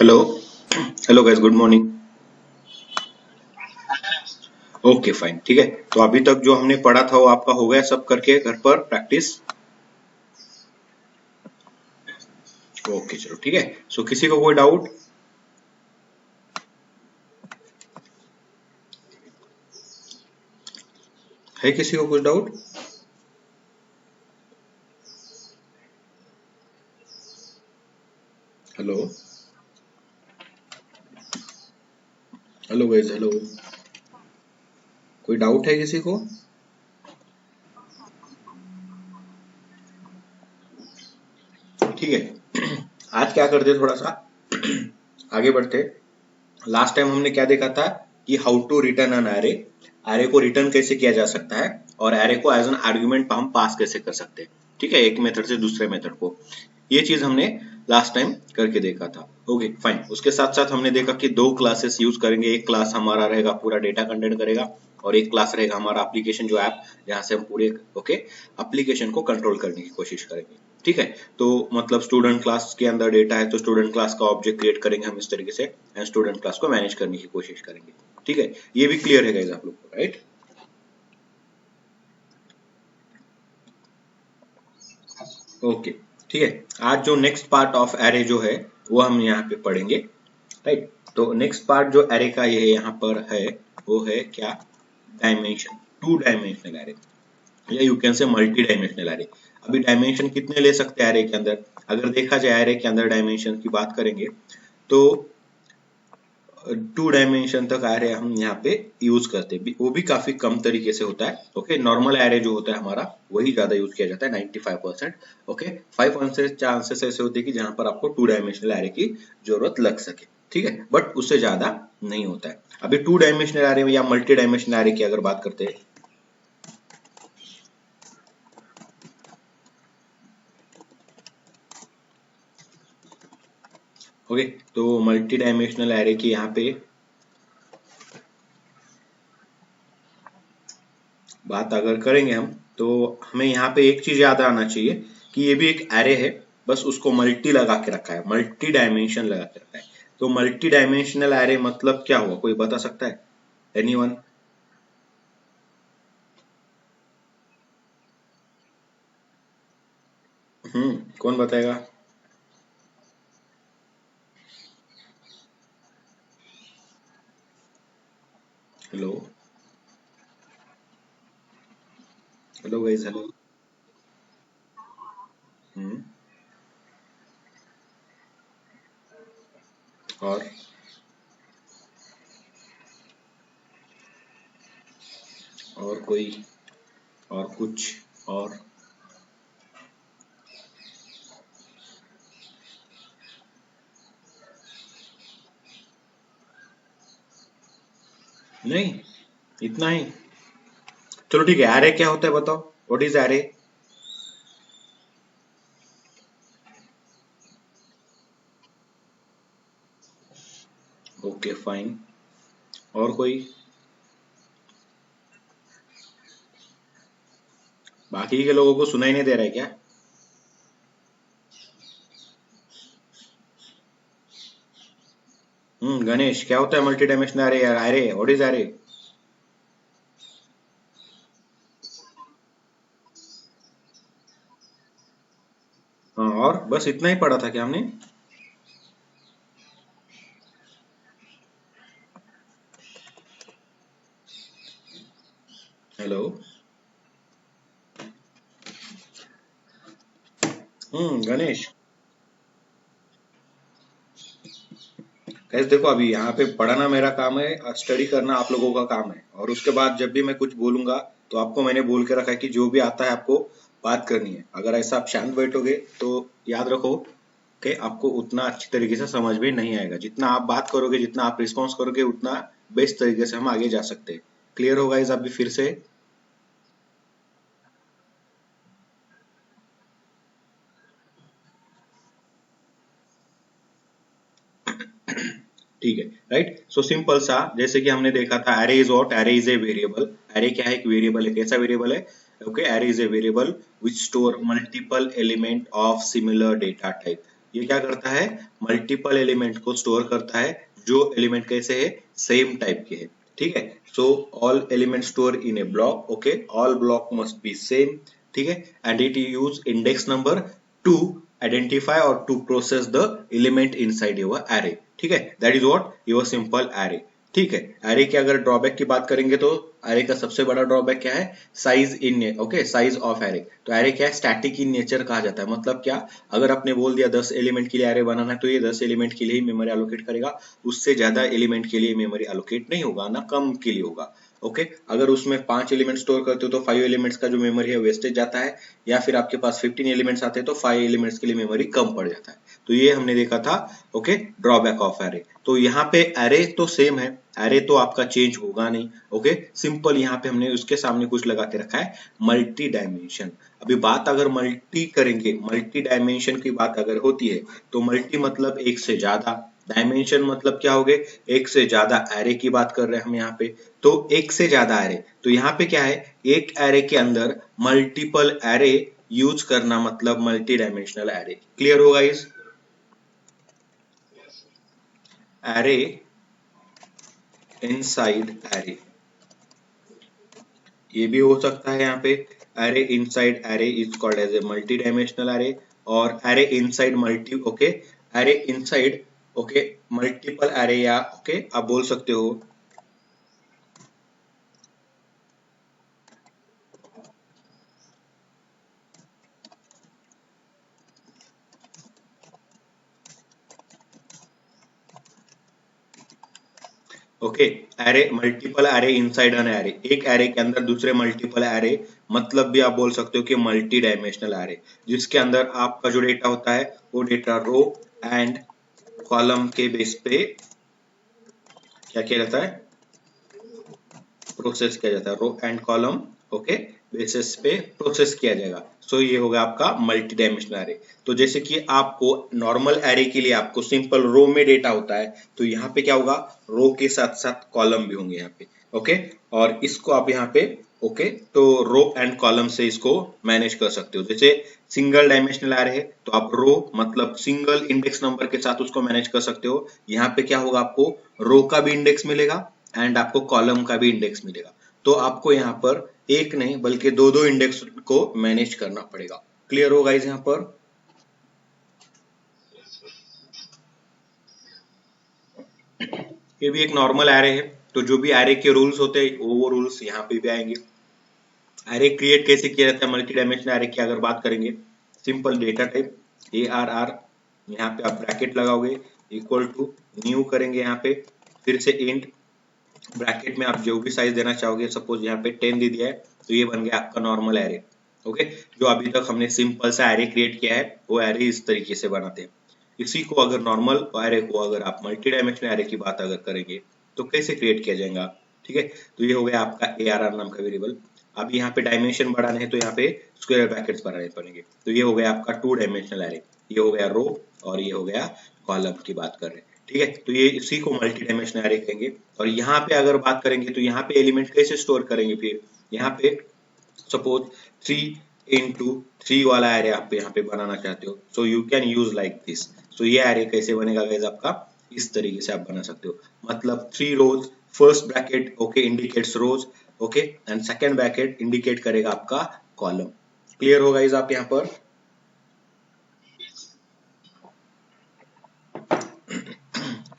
Hello. Hello guys, good morning. Okay fine, ठीक है। तो अभी तक जो हमने पढ़ा था वो आपका हो गया सब करके घर पर प्रैक्टिस। ओके चलो ठीक है। सो किसी को कोई डाउट है? किसी को कुछ doubt? Hello. Hello guys, hello. कोई डाउट है किसी को? ठीक है। आज क्या करते थोड़ा सा आगे बढ़ते। लास्ट टाइम हमने क्या देखा था कि how to return an array. Array को रिटर्न कैसे किया जा सकता है और एरे को एज एन आर्गुमेंट हम पास कैसे कर सकते हैं। ठीक है, एक मेथड से दूसरे मेथड को। ये चीज हमने लास्ट टाइम करके देखा था। Okay fine. उसके साथ साथ हमने देखा कि दो क्लासेस यूज करेंगे। एक क्लास हमारा रहेगा पूरा डेटा कंटेंट करेगा और एक क्लास रहेगा हमारा एप्लीकेशन जो ऐप, जहां से हम पूरे एप्लीकेशन को कंट्रोल करने की कोशिश करेंगे। ठीक है। तो मतलब स्टूडेंट क्लास के अंदर डेटा है तो स्टूडेंट क्लास का ऑब्जेक्ट क्रिएट करेंगे हम इस तरीके से एंड स्टूडेंट क्लास को मैनेज करने की कोशिश करेंगे। ठीक है, ये भी क्लियर है गाइस आप लोग को, राइट? ओके ठीक है। आज जो नेक्स्ट पार्ट ऑफ एरे जो है वो हम यहाँ पे पढ़ेंगे, राइट? तो नेक्स्ट पार्ट जो एरे का ये यहाँ पर है वो है क्या? डायमेंशन। टू डायमेंशनल एरे या you can say multi dimensional array. अभी डायमेंशन कितने ले सकते हैं एरे के अंदर? अगर देखा जाए एरे के अंदर डायमेंशन की बात करेंगे तो टू डायमेंशन तक एरे हम यहाँ पे यूज करते हैं। वो भी काफी कम तरीके से होता है। ओके, नॉर्मल एरे जो होता है हमारा वही ज्यादा यूज किया जाता है 95%। ओके, 5% चांसेस ऐसे होते हैं कि जहां पर आपको टू डायमेंशनल एरे की जरूरत लग सके। ठीक है, बट उससे ज्यादा नहीं होता है। अभी टू डायमेंशनल एरे या मल्टी डायमेंशनल एरे की अगर बात करते हैं, ओके, तो मल्टी डायमेंशनल एरे की यहाँ पे बात अगर करेंगे हम तो हमें यहाँ पे एक चीज याद आना चाहिए कि ये भी एक एरे है, बस उसको मल्टी लगा के रखा है, मल्टी डायमेंशन लगा के रखा है। तो मल्टी डायमेंशनल एरे मतलब क्या हुआ, कोई बता सकता है? एनीवन? कौन बताएगा? Hello. Hello guys, hello. Hmm. और कोई और कुछ और? नहीं, इतना ही? चलो ठीक है, एरे क्या होता है बताओ, what is array? Okay fine. और कोई? बाकी के लोगों को सुनाई नहीं दे रहा है क्या? गणेश, क्या होता है मल्टी डायमेंशनल एरे यार? Array, what is array? हाँ, और बस इतना ही पढ़ा था क्या हमने? हेलो। गणेश। गैस देखो, अभी यहाँ पे पढ़ाना मेरा काम है, स्टडी करना आप लोगों का काम है। और उसके बाद जब भी मैं कुछ बोलूंगा तो आपको मैंने बोल के रखा है कि जो भी आता है आपको बात करनी है। अगर ऐसा आप शांत बैठोगे तो याद रखो कि आपको उतना अच्छी तरीके से समझ में नहीं आएगा। जितना आप बात करोगे, जितना आप रिस्पॉन्स करोगे, उतना बेस्ट तरीके से हम आगे जा सकते हैं। क्लियर होगा इस अभी फिर से? ठीक है, राइट। सो सिंपल सा, जैसे कि हमने देखा था array is what? Array is a variable. Array क्या है? एक वेरिएबल है। कैसा वेरिएबल है? Okay, array is a variable which store multiple element of similar data type. ये क्या करता है, मल्टीपल एलिमेंट को स्टोर करता है जो एलिमेंट कैसे है, सेम टाइप के है, ठीक है। So all element store in a block, okay, all block must be same, ठीक है, and it use index number to identify और to process the element inside your array, ठीक है, that is what your simple array, ठीक है। Array के अगर drawback की बात करेंगे तो एरे का सबसे बड़ा ड्रॉबैक क्या है, size in, okay, size of array. तो एरे क्या है, स्टैटिक इन नेचर कहा जाता है, मतलब क्या, अगर आपने बोल दिया 10 एलिमेंट के लिए एरे बनाना है तो ये 10 एलिमेंट के लिए ही मेमोरी एलोकेट करेगा, उससे ज्यादा एलिमेंट के लिए मेमोरी एलोकेट नहीं होगा, ना कम के लिए होगा, ओके। अगर उसमें 5 एलिमेंट स्टोर करते हो तो 5 एलिमेंट्स का जो मेमोरी है वेस्टेज जाता है, या फिर आपके पास 15 एलिमेंट्स आते हैं तो 5 एलिमेंट्स के लिए मेमोरी कम पड़ जाता है। तो ये हमने देखा था, ओके, ड्रॉबैक ऑफ एरे। तो यहाँ पे एरे तो सेम है, एरे तो आपका चेंज होगा नहीं, ओके, सिंपल यहाँ पे हमने उसके सामने कुछ लगा के रखा है, मल्टी डायमेंशन। अभी बात अगर मल्टी करेंगे, मल्टी डायमेंशन की बात अगर होती है तो मल्टी मतलब एक से ज्यादा, डायमेंशन मतलब क्या हो गए, एक से ज्यादा एरे की बात कर रहे हैं हम यहाँ पे। तो एक से ज्यादा एरे, तो यहाँ पे क्या है, एक एरे के अंदर मल्टीपल एरे यूज करना मतलब मल्टी डायमेंशनल एरे। क्लियर होगा इस एरे इनसाइड एरे, ये भी हो सकता है यहाँ पे, array inside array is called as a multi dimensional array, और array inside multi, okay, array inside, okay, multiple array, या ओके आप बोल सकते हो okay, array multiple array inside an array, एक एरे के अंदर दूसरे मल्टीपल एरे, मतलब भी आप बोल सकते हो कि मल्टी डायमेंशनल एरे, जिसके अंदर आपका जो डेटा होता है वो डेटा रो एंड कॉलम के बेस पे क्या किया जाता है, प्रोसेस किया जाता है, row and column, okay, basis पे प्रोसेस किया जाएगा। सो ये होगा आपका मल्टी डायमेंशनल एरे। तो जैसे कि आपको नॉर्मल एरे के लिए आपको सिंपल रो में डेटा होता है, तो यहाँ पे क्या होगा, रो के साथ साथ कॉलम भी होंगे यहाँ पे, ओके, और इसको आप यहाँ पे, ओके, तो रो एंड कॉलम से इसको मैनेज कर सकते हो। जैसे सिंगल डायमेंशनल एरे है तो आप रो मतलब सिंगल इंडेक्स नंबर के साथ उसको मैनेज कर सकते हो। यहाँ पे क्या होगा, आपको रो का भी इंडेक्स मिलेगा एंड आपको कॉलम का भी इंडेक्स मिलेगा, तो आपको यहाँ पर एक नहीं बल्कि दो दो इंडेक्स को मैनेज करना पड़ेगा। क्लियर होगा इस यहाँ पर, ये भी एक नॉर्मल एरे है, तो जो भी एरे के रूल्स होते हैं वो रूल्स यहाँ पे भी आएंगे। एरे क्रिएट कैसे किया जाता है मल्टी डायमेंशनल एरे की अगर बात करेंगे, सिंपल डेटा टाइप ARR, यहाँ पे आप ब्रैकेट लगाओगे, इक्वल टू न्यू करेंगे, यहाँ पे फिर से इंट, ब्रैकेट में आप जो भी साइज देना चाहोगे, सपोज यहाँ पे 10 दे दिया है, तो ये बन गया आपका नॉर्मल एरे, ओके। जो अभी तक हमने सिंपल सा एरे क्रिएट किया है वो एरे इस तरीके से बनाते हैं। इसी को अगर नॉर्मल एरे को अगर आप मल्टी डायमेंशनल एरे की बात अगर करेंगे तो कैसे क्रिएट किया जाएगा, ठीक है। तो ये हो गया आपका ARR नाम का वेरिएबल। अब यहाँ पे डायमेंशन बढ़ाने हैं तो यहाँ पे स्क्वायर ब्रैकेट्स बढ़ाने पड़ेंगे, तो ये हो गया आपका 2 डायमेंशनल एरे, ये हो गया रो और ये हो गया कॉलम की बात कर रहे हैं, ठीक है। तो ये इसी को मल्टी डायमेंशनल एरे कहेंगे। और यहाँ पे अगर बात करेंगे तो यहाँ पे एलिमेंट कैसे स्टोर करेंगे, फिर यहाँ पे सपोज 3x3 वाला एरे आप यहाँ पे बनाना चाहते हो, so you can use like this. So ये एरे कैसे बनेगा गाइस आपका, इस तरीके से आप बना सकते हो, मतलब 3 rows, first bracket okay indicates rows, okay, and second bracket indicate करेगा आपका कॉलम। क्लियर होगा गाइस आप यहाँ पर,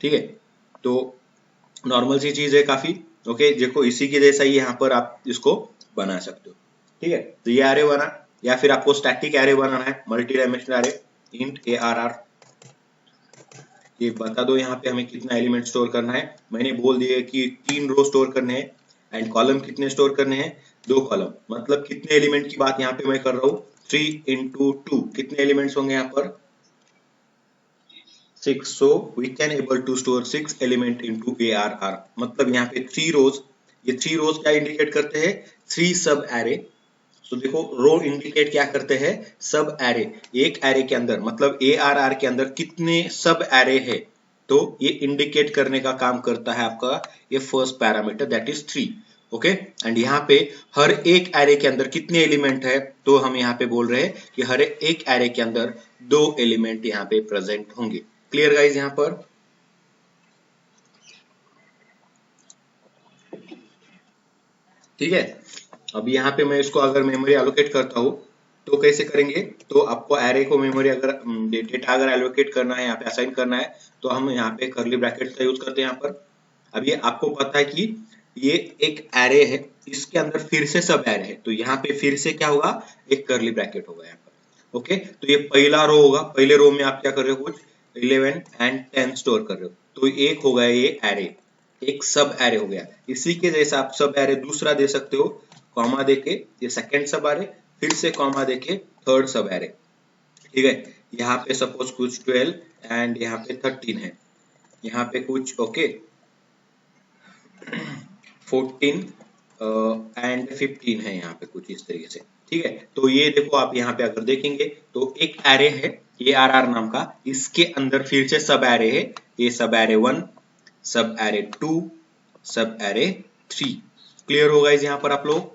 ठीक है। तो नॉर्मल सी चीज है काफी, ओके, देखो इसी के जैसा ही यहाँ पर आप इसको बना सकते हो, ठीक है। तो ये एरे बना, या फिर आपको स्टैटिक एरे बनाना है, multi dimensional array, int ARR, ये बता दो यहाँ पे हमें कितना एलिमेंट स्टोर करना है। मैंने बोल दिया कि 3 रो स्टोर करने हैं एंड कॉलम कितने स्टोर करने हैं, 2 कॉलम, मतलब कितने एलिमेंट की बात यहाँ पे मैं कर रहा हूँ, 3 into 2, कितने एलिमेंट्स होंगे यहाँ पर, 6, so we can able to store 6 element into ARR, मतलब यहाँ पे 3 रोज, ये 3 रोज क्या इंडिकेट करते हैं, 3 सब एरे। तो देखो रो इंडिकेट क्या करते हैं, सब एरे, एक एरे के अंदर मतलब ARR के अंदर कितने सब एरे है, तो ये इंडिकेट करने का काम करता है आपका ये first parameter that is 3। Okay. And यहाँ पे हर एक एरे के अंदर कितने एलिमेंट है, तो हम यहाँ पे बोल रहे हैं कि हर एक एरे के अंदर 2 एलिमेंट यहाँ पे प्रेजेंट होंगे। क्लियर गाइज यहाँ पर? ठीक है। अब यहाँ पे मैं इसको अगर मेमोरी एलोकेट करता हूँ तो कैसे करेंगे, तो आपको एरे को मेमोरी अगर डेटा अगर एलोकेट करना है, यहाँ पे असाइन करना है, तो हम यहाँ पे कर्ली ब्रैकेट का यूज करते हैं यहाँ पर। अब ये आपको पता है कि ये एक एरे है, इसके अंदर फिर से सब एरे है, तो यहाँ पे फिर से क्या होगा, एक कर्ली ब्रैकेट होगा यहाँ पर। ओके, तो ये पहला रो होगा, पहले रो में आप क्या कर रहे हो, कुछ 11 एंड 10 स्टोर कर रहे हो, तो एक हो गया ये एरे, एक सब एरे हो गया। इसी के जैसा आप सब एरे दूसरा दे सकते हो, कॉमा देके ये सेकंड सब एरे, फिर से कॉमा देके थर्ड सब एरे। ठीक है, यहाँ पे सपोज कुछ 12 एंड यहाँ पे 13 है, यहाँ पे कुछ ओके 14 एंड 15 है, यहाँ पे कुछ इस तरीके से। ठीक है, तो ये देखो आप यहाँ पे अगर देखेंगे तो एक एरे है ये आर नाम का, इसके अंदर फिर से सब एरे है, ये सब एरे 1, सब एरे 2, सब एरे 3। क्लियर होगा इस यहाँ पर आप लोग?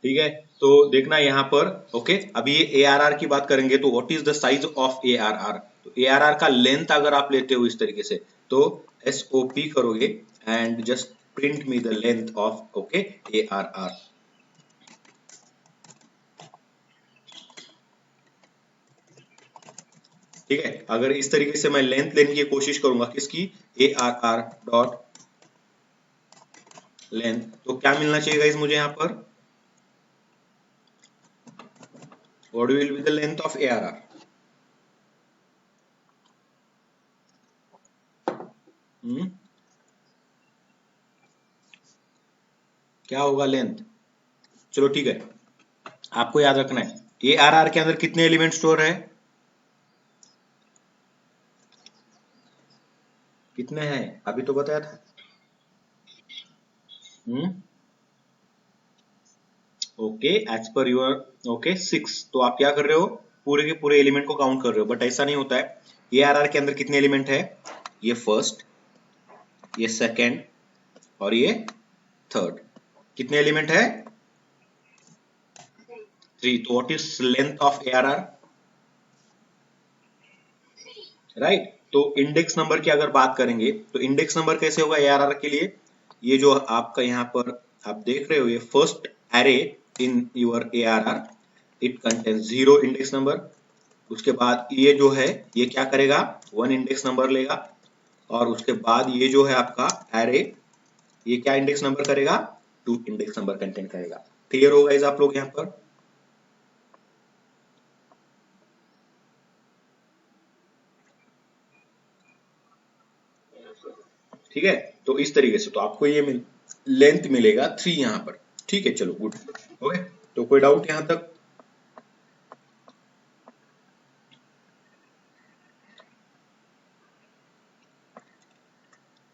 ठीक है, तो देखना यहाँ पर ओके। अभी ये ARR की बात करेंगे, तो what is the size of ARR, तो ARR का लेंथ अगर आप लेते हो इस तरीके से, तो SOP करोगे and just print me the length of okay ARR। ठीक है, अगर इस तरीके से मैं लेंथ लेने की कोशिश करूंगा किसकी, ARR डॉट लेंथ, तो क्या मिलना चाहिए गाइस मुझे यहाँ पर, what will be the length of ARR? क्या होगा लेंथ? चलो ठीक है, आपको याद रखना है ARR के अंदर कितने एलिमेंट स्टोर है, कितने हैं अभी तो बताया था। Okay, as per your okay 6, तो आप क्या कर रहे हो, पूरे के पूरे एलिमेंट को काउंट कर रहे हो, बट ऐसा नहीं होता है। ARR के अंदर कितने एलिमेंट है, ये फर्स्ट, ये सेकंड और ये थर्ड, कितने एलिमेंट है, 3। तो what is length of ARR, right. तो इंडेक्स नंबर की अगर बात करेंगे, तो इंडेक्स नंबर कैसे होगा ARR के लिए, ये जो आपका यहाँ पर आप देख रहे हो, ये first array in your ARR, it contains 0 index number. उसके बाद ये जो है ये क्या करेगा, 1 इंडेक्स नंबर लेगा, और उसके बाद ये जो है आपका एरे, ये क्या इंडेक्स नंबर करेगा, 2 इंडेक्स नंबर कंटेंट करेगा। क्लियर होगा इस आप लोग यहाँ पर? ठीक है, तो इस तरीके से तो आपको ये लेंथ मिलेगा 3 यहाँ पर। ठीक है, चलो गुड। ओके, तो कोई डाउट यहाँ तक?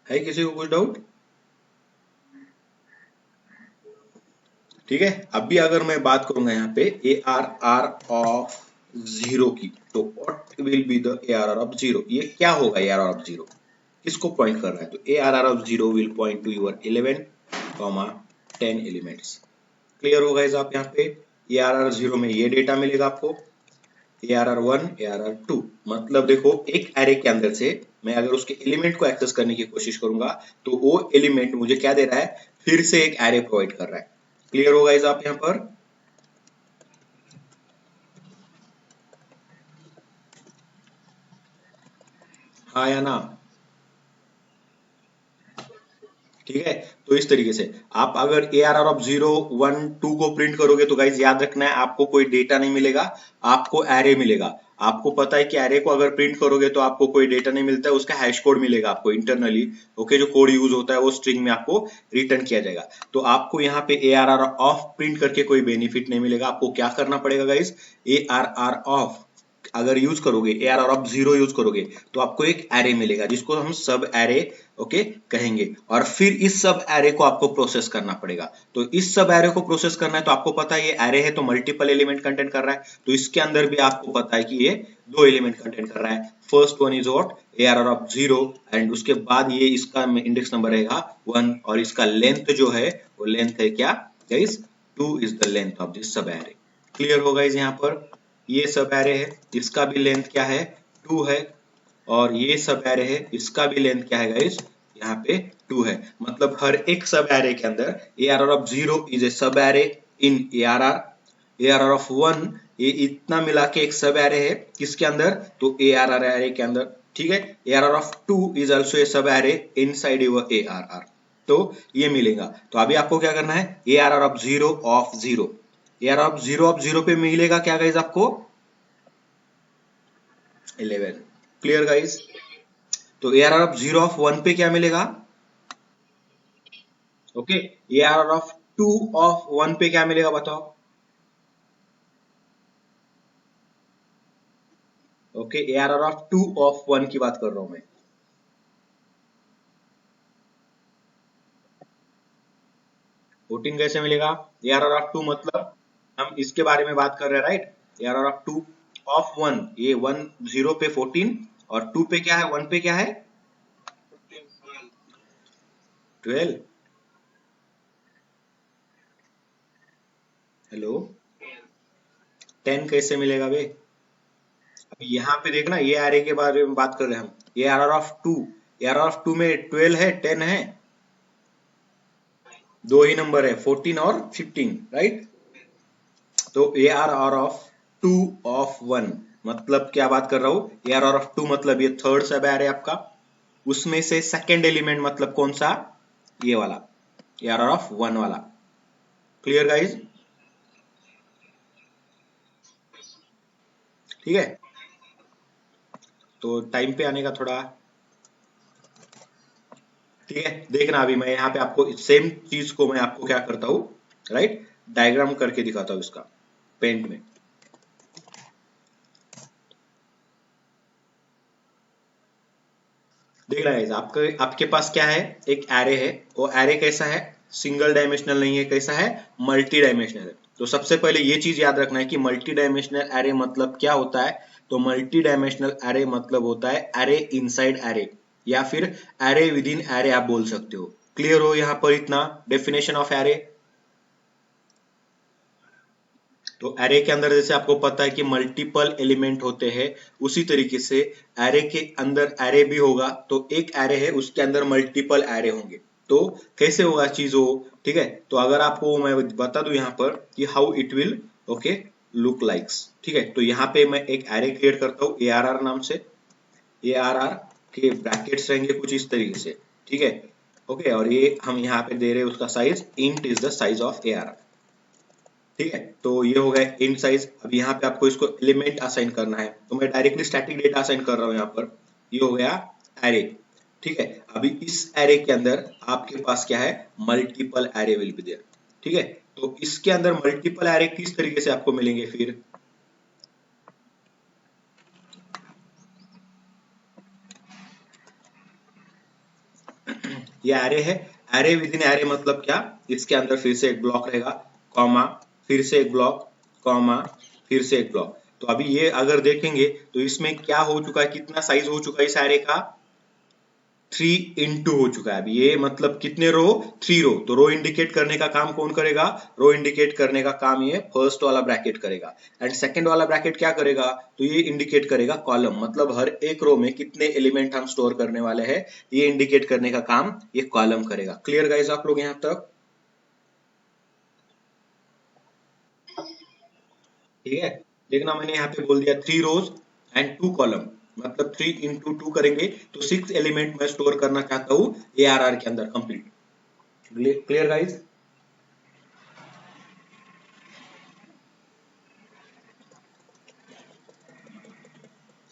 है किसी को कुछ डाउट? ठीक है, अभी अगर मैं बात करूंगा यहाँ पे ARR ऑफ 0 की, तो what will be the ARR of 0, ये क्या होगा ARR ऑफ 0, किसको पॉइंट कर रहा है, तो ARR of 0 will point two your 11, 10 elements. Clear होगा इस आप यहाँ पे, ARR 0 में ये डेटा मिलेगा आपको, ARR 1, ARR 2, मतलब देखो एक एरे के अंदर से मैं अगर उसके एलिमेंट को एक्सेस करने की कोशिश करूंगा, तो वो एलिमेंट मुझे क्या दे रहा है, फिर से एक एरे प्रोवाइड कर रहा है। क्लियर होगा इस आप यहाँ पर? हाँ या ना? ठीक है, तो इस तरीके से आप अगर ARR ऑफ 0, 1, 2 को प्रिंट करोगे, तो गाइज याद रखना है आपको कोई डेटा नहीं मिलेगा, आपको एरे मिलेगा। आपको पता है कि एरे को अगर प्रिंट करोगे तो आपको कोई डेटा नहीं मिलता है, उसका हैश कोड मिलेगा आपको इंटरनली। ओके, जो कोड यूज होता है वो स्ट्रिंग में आपको रिटर्न किया जाएगा। तो आपको यहाँ पे ARR ऑफ प्रिंट करके कोई बेनिफिट नहीं मिलेगा। आपको क्या करना पड़ेगा गाइज, ARR ऑफ अगर यूज करोगे, ARR ऑफ 0 यूज करोगे, तो आपको एक एरे मिलेगा जिसको हम सब एरे ओके कहेंगे। और फिर इस सब एरे को आपको प्रोसेस करना पड़ेगा। तो इस सब एरे को प्रोसेस करना है, तो आपको पता है ये एरे है तो मल्टीपल एलिमेंट कंटेंट कर रहा है, तो इसके अंदर भी आपको पता है कि ये 2 एलिमेंट कंटेंट कर रहा है। First one is what, ARR of 0, and उसके बाद ये इसका इंडेक्स नंबर रहेगा 1, और इसका लेंथ जो है वो लेंथ है क्या guys, 2 is the length of this sub array. Clear होगा इस यहाँ पर, ये सब एरे है, इसका भी लेंथ क्या है 2 है, और ये सब एरे है, इसका भी लेंथ क्या है गाइस, यहाँ पे 2 है। मतलब हर एक सब एरे के अंदर ARR ऑफ 0 इज ए सब एरे इन ARR ऑफ 1, ये इतना मिला के एक सब एरे है किसके अंदर, तो ARR एरे के अंदर, ठीक है। ARR of 2 is also a सब एरे इनसाइड योर ARR, तो ये मिलेगा। तो अभी आपको क्या करना है, ARR of 0 of 0, ARR of 0 पे मिलेगा क्या गाइस आपको 11। Clear guys. तो ARR ऑफ 0 ऑफ 1 पे क्या मिलेगा, ओके। ARR ऑफ 2 ऑफ 1 पे क्या मिलेगा बताओ, ओके। ARR ऑफ 2 ऑफ 1 की बात कर रहा हूं मैं। फोर्टीन कैसे मिलेगा, ARR ऑफ 2 मतलब हम इसके बारे में बात कर रहे हैं राइट। ARR ऑफ 2 ऑफ 1, ये 1 0 पे 14, और 2 पे क्या है, 1 पे क्या है 12। हेलो, 10 कैसे मिलेगा बे। अभी यहाँ पे देखना, ये एरे के बारे में बात कर रहे हैं हम, ये ARR ऑफ 2, ARR ऑफ 2 में 12 है 10 है, दो ही नंबर है 14 और 15 राइट। तो ARR ऑफ 2 ऑफ 1 मतलब क्या बात कर रहा हूं, ARR ऑफ 2 मतलब ये थर्ड सब एरे आपका, उसमें से सेकेंड एलिमेंट मतलब कौन सा, ये वाला ARR ऑफ 1 वाला। क्लियर गाइज, ठीक है। तो टाइम पे आने का थोड़ा, ठीक है। देखना अभी मैं यहाँ पे आपको सेम चीज को मैं आपको क्या करता हूँ राइट, डायग्राम करके दिखाता हूँ इसका पेंट में। देखना है आपके आपके पास क्या है, एक एरे है, वो एरे कैसा है, सिंगल डायमेंशनल नहीं है, कैसा है मल्टी डायमेंशनल है। तो सबसे पहले ये चीज याद रखना है कि मल्टी डायमेंशनल एरे मतलब क्या होता है। तो मल्टी डायमेंशनल एरे मतलब होता है एरे इनसाइड एरे, या फिर एरे विद इन एरे आप बोल सकते हो। क्लियर हो यहाँ पर इतना डेफिनेशन ऑफ एरे। तो एरे के अंदर जैसे आपको पता है कि मल्टीपल एलिमेंट होते हैं, उसी तरीके से एरे के अंदर एरे भी होगा। तो एक एरे है उसके अंदर मल्टीपल एरे होंगे, तो कैसे होगा चीज हो, ठीक है। तो अगर आपको मैं बता दूं यहाँ पर कि how it will okay look likes, ठीक है। तो यहाँ पे मैं एक एरे क्रिएट करता हूँ ARR नाम से, ARR के ब्रैकेट्स रहेंगे कुछ इस तरीके से, ठीक है ओके। और ये हम यहाँ पे दे रहे हैं उसका size, int is the size of ARR, ठीक है। तो ये हो गया इंट साइज। अब यहाँ पे आपको इसको एलिमेंट असाइन करना है, तो मैं डायरेक्टली स्टैटिक डेटा असाइन कर रहा हूँ यहाँ पर। ये हो गया एरे, ठीक है। अभी इस एरे के अंदर आपके पास क्या है, multiple array will be there, ठीक है। तो इसके अंदर मल्टीपल एरे किस तरीके से आपको मिलेंगे फिर, ये एरे है, एरे विद इन एरे मतलब क्या, इसके अंदर फिर से एक ब्लॉक रहेगा, कॉमा, फिर से एक ब्लॉक, कॉमा, फिर से एक ब्लॉक। तो अभी ये अगर देखेंगे तो इसमें क्या हो चुका है, कितना साइज हो चुका है इस एरे का, 3 into हो चुका है। अभी ये मतलब कितने रो, 3 रो। तो रो इंडिकेट करने का काम कौन करेगा, रो इंडिकेट करने का काम ये फर्स्ट वाला ब्रैकेट करेगा, एंड सेकंड वाला ब्रैकेट क्या करेगा, तो ये इंडिकेट करेगा कॉलम, मतलब हर एक रो में कितने एलिमेंट हम स्टोर करने वाले हैं, ये इंडिकेट करने का काम ये कॉलम करेगा। क्लियर गाइस आप लोग यहाँ तक, ठीक है। देखना मैंने यहाँ पे बोल दिया 3 rows एंड 2 column, मतलब 3 into 2 करेंगे तो 6 एलिमेंट मैं स्टोर करना चाहता हूँ ARR के अंदर कंप्लीट। Clear guys,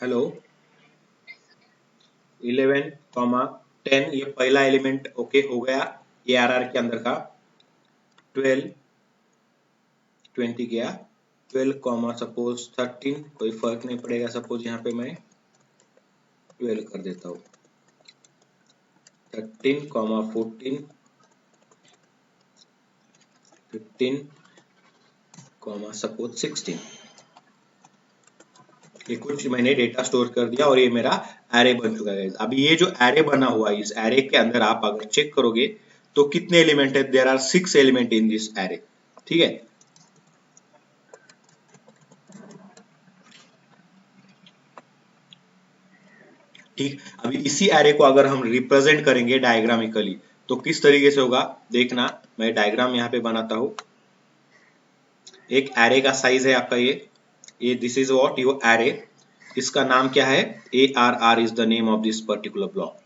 hello. 11, 10 ये पहला एलिमेंट ओके हो गया ARR के अंदर का, 12, 20 गया, 12 कॉमा सपोज 13, कोई फर्क नहीं पड़ेगा, सपोज यहाँ पे मैं 12 कर देता हूँ, 13 कॉमा 14, 15 कॉमा सपोज 16। ये कुछ मैंने डेटा स्टोर कर दिया और ये मेरा एरे बन चुका है। अभी ये जो एरे बना हुआ है, इस एरे के अंदर आप अगर चेक करोगे तो कितने एलिमेंट है, there are 6 element in this array. ठीक है, ठीक। अभी इसी एरे को अगर हम रिप्रेजेंट करेंगे डायग्रामिकली तो किस तरीके से होगा, देखना। मैं डायग्राम यहाँ पे बनाता हूँ। एक एरे का साइज है आपका ये this is what your array. इसका नाम क्या है, ARR is the name of this particular block.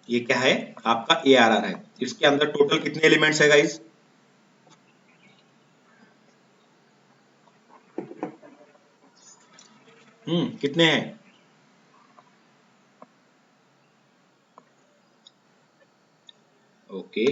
ये क्या है, आपका ARR है। इसके अंदर टोटल कितने एलिमेंट्स है गाइस, कितने हैं, ओके।